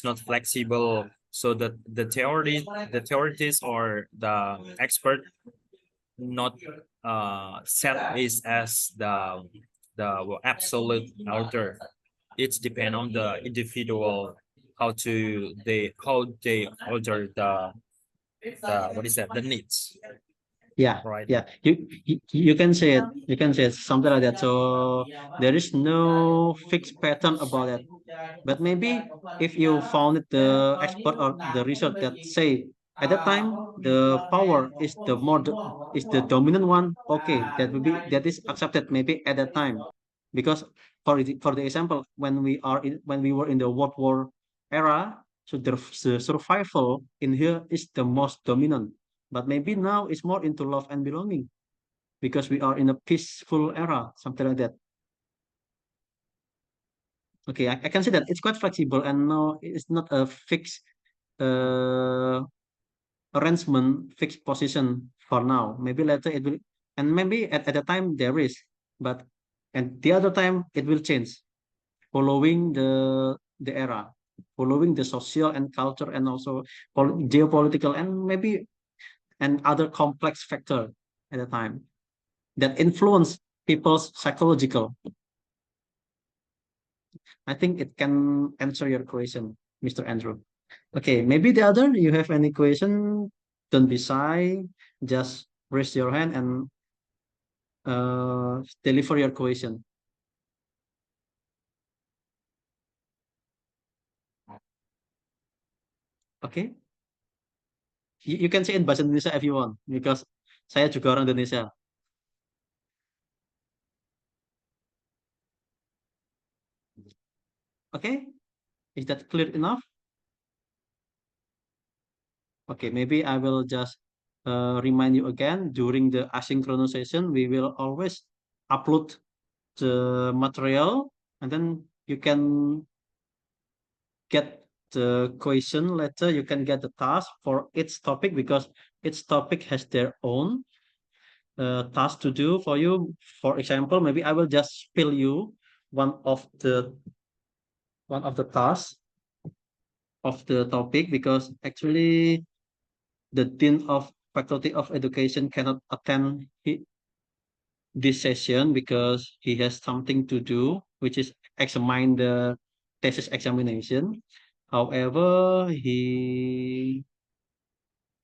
not flexible. So the theorists or the expert not set is as the absolute order. It's depend on the individual how they order the what is that, the needs. Yeah, Right. yeah. You can say it. You can say it, something like that. So there is no fixed pattern about it. But maybe if you found the expert or the research that say at that time the power is is the dominant one, okay, that is accepted maybe at that time, because for the example, when we were in the World War era, so the survival in here is the most dominant. But maybe now it's more into love and belonging because we are in a peaceful era, something like that. Okay, I can see that it's quite flexible and no, it's not a fixed uh, arrangement, fixed position for now. Maybe later it will, and maybe at the time there is, but and the other time it will change following the era, following the social and culture and also geopolitical and maybe and other complex factor at the time that influence people's psychological. I think it can answer your question, Mr. Andrew. Okay, maybe the other, you have any question? Don't be shy. Just raise your hand and deliver your question. Okay? You can say in bahasa Indonesia if you want, because saya juga orang Indonesia. Okay? Is that clear enough? Okay, maybe I will just remind you again, during the asynchronous session, we will always upload the material and then you can get the question later, you can get the task for each topic because each topic has their own task to do for you. For example, maybe I will just spill you one of the tasks of the topic, because actually the Dean of Faculty of Education cannot attend this session because he has something to do, which is examine the thesis examination. However, he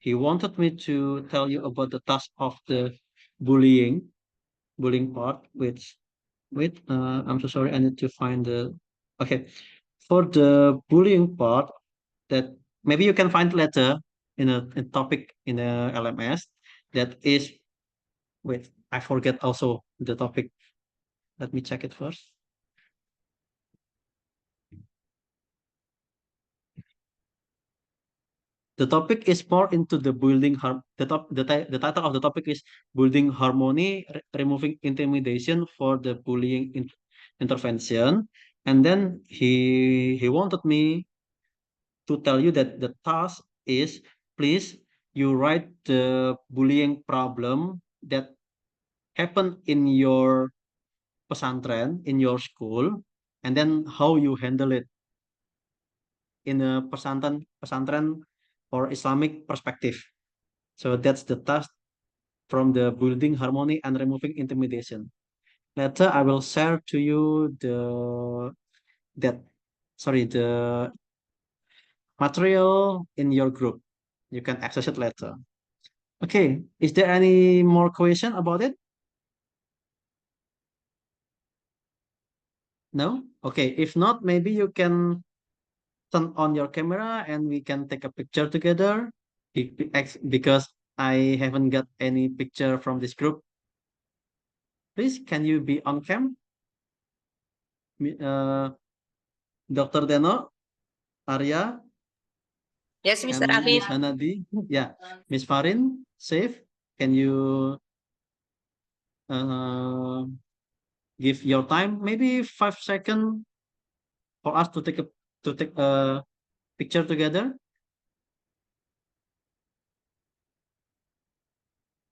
wanted me to tell you about the task of the bullying part, which wait, I'm so sorry, I need to find the okay. For the bullying part, that maybe you can find later in a topic in a LMS, that is, wait, I forget also the topic. Let me check it first. the topic is more into the building the title of the topic is building harmony, removing intimidation for the bullying intervention. And then he wanted me to tell you that the task is, please you write the bullying problem that happened in your pesantren, in your school, and then how you handle it in a pesantren or Islamic perspective. So that's the task from the building harmony and removing intimidation. Later, I will share to you the material in your group. You can access it later. Okay, is there any more question about it? No? Okay, if not, maybe you can turn on your camera and we can take a picture together because I haven't got any picture from this group. Please, can you be on cam? Dr. Deno, Arya, Yes, Mr. and Afif. Miss Hanadi. Yeah, Miss Farin, safe. Can you give your time, maybe 5 seconds for us to take a picture together?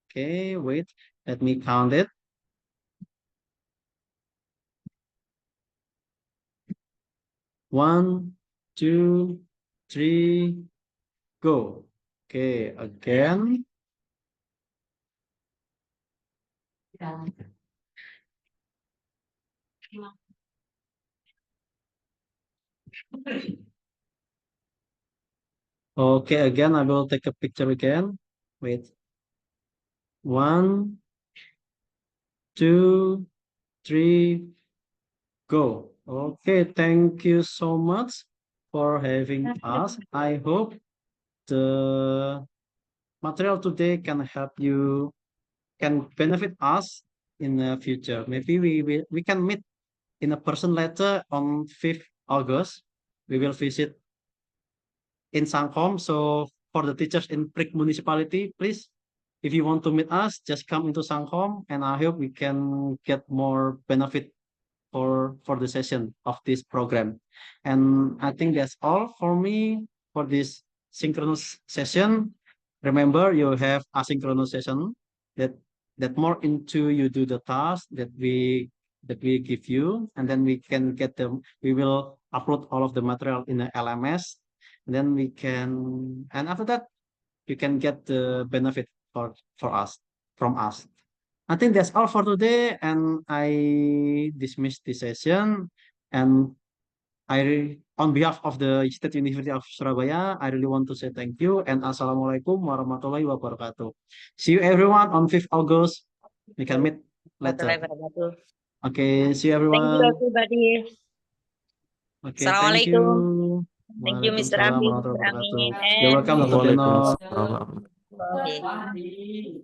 Okay, wait, let me count it. 1, 2, 3, go. Okay, again. Okay, again, I will take a picture again. Wait. 1, 2, 3, go. Okay, thank you so much for having us. I hope the material today can help you, can benefit us in the future. Maybe we can meet in a person later on 5th August. We will visit in Sangkom. So for the teachers in Prik municipality, please, if you want to meet us, just come into Sangkom, and I hope we can get more benefit for the session of this program. And I think that's all for me for this synchronous session. Remember, you have asynchronous session that more into you do the task that we give you, and then we can get them. We will upload all of the material in the LMS, and then we can, and after that, you can get the benefit for us from us. I think that's all for today, and I dismiss this session. And on behalf of the State University of Surabaya, I really want to say thank you and Assalamualaikum warahmatullahi wabarakatuh. See you everyone on 5th August. We can meet later. Okay, see you Thank you, everyone. everybody. Okay, thank Assalamualaikum. you. Thank you, Mr. Waalaikumsalam Afif, warahmatullahi Mr. wabarakatuh. Amin, You're and welcome, Dr. Deno. Waalaikumsalam. okay.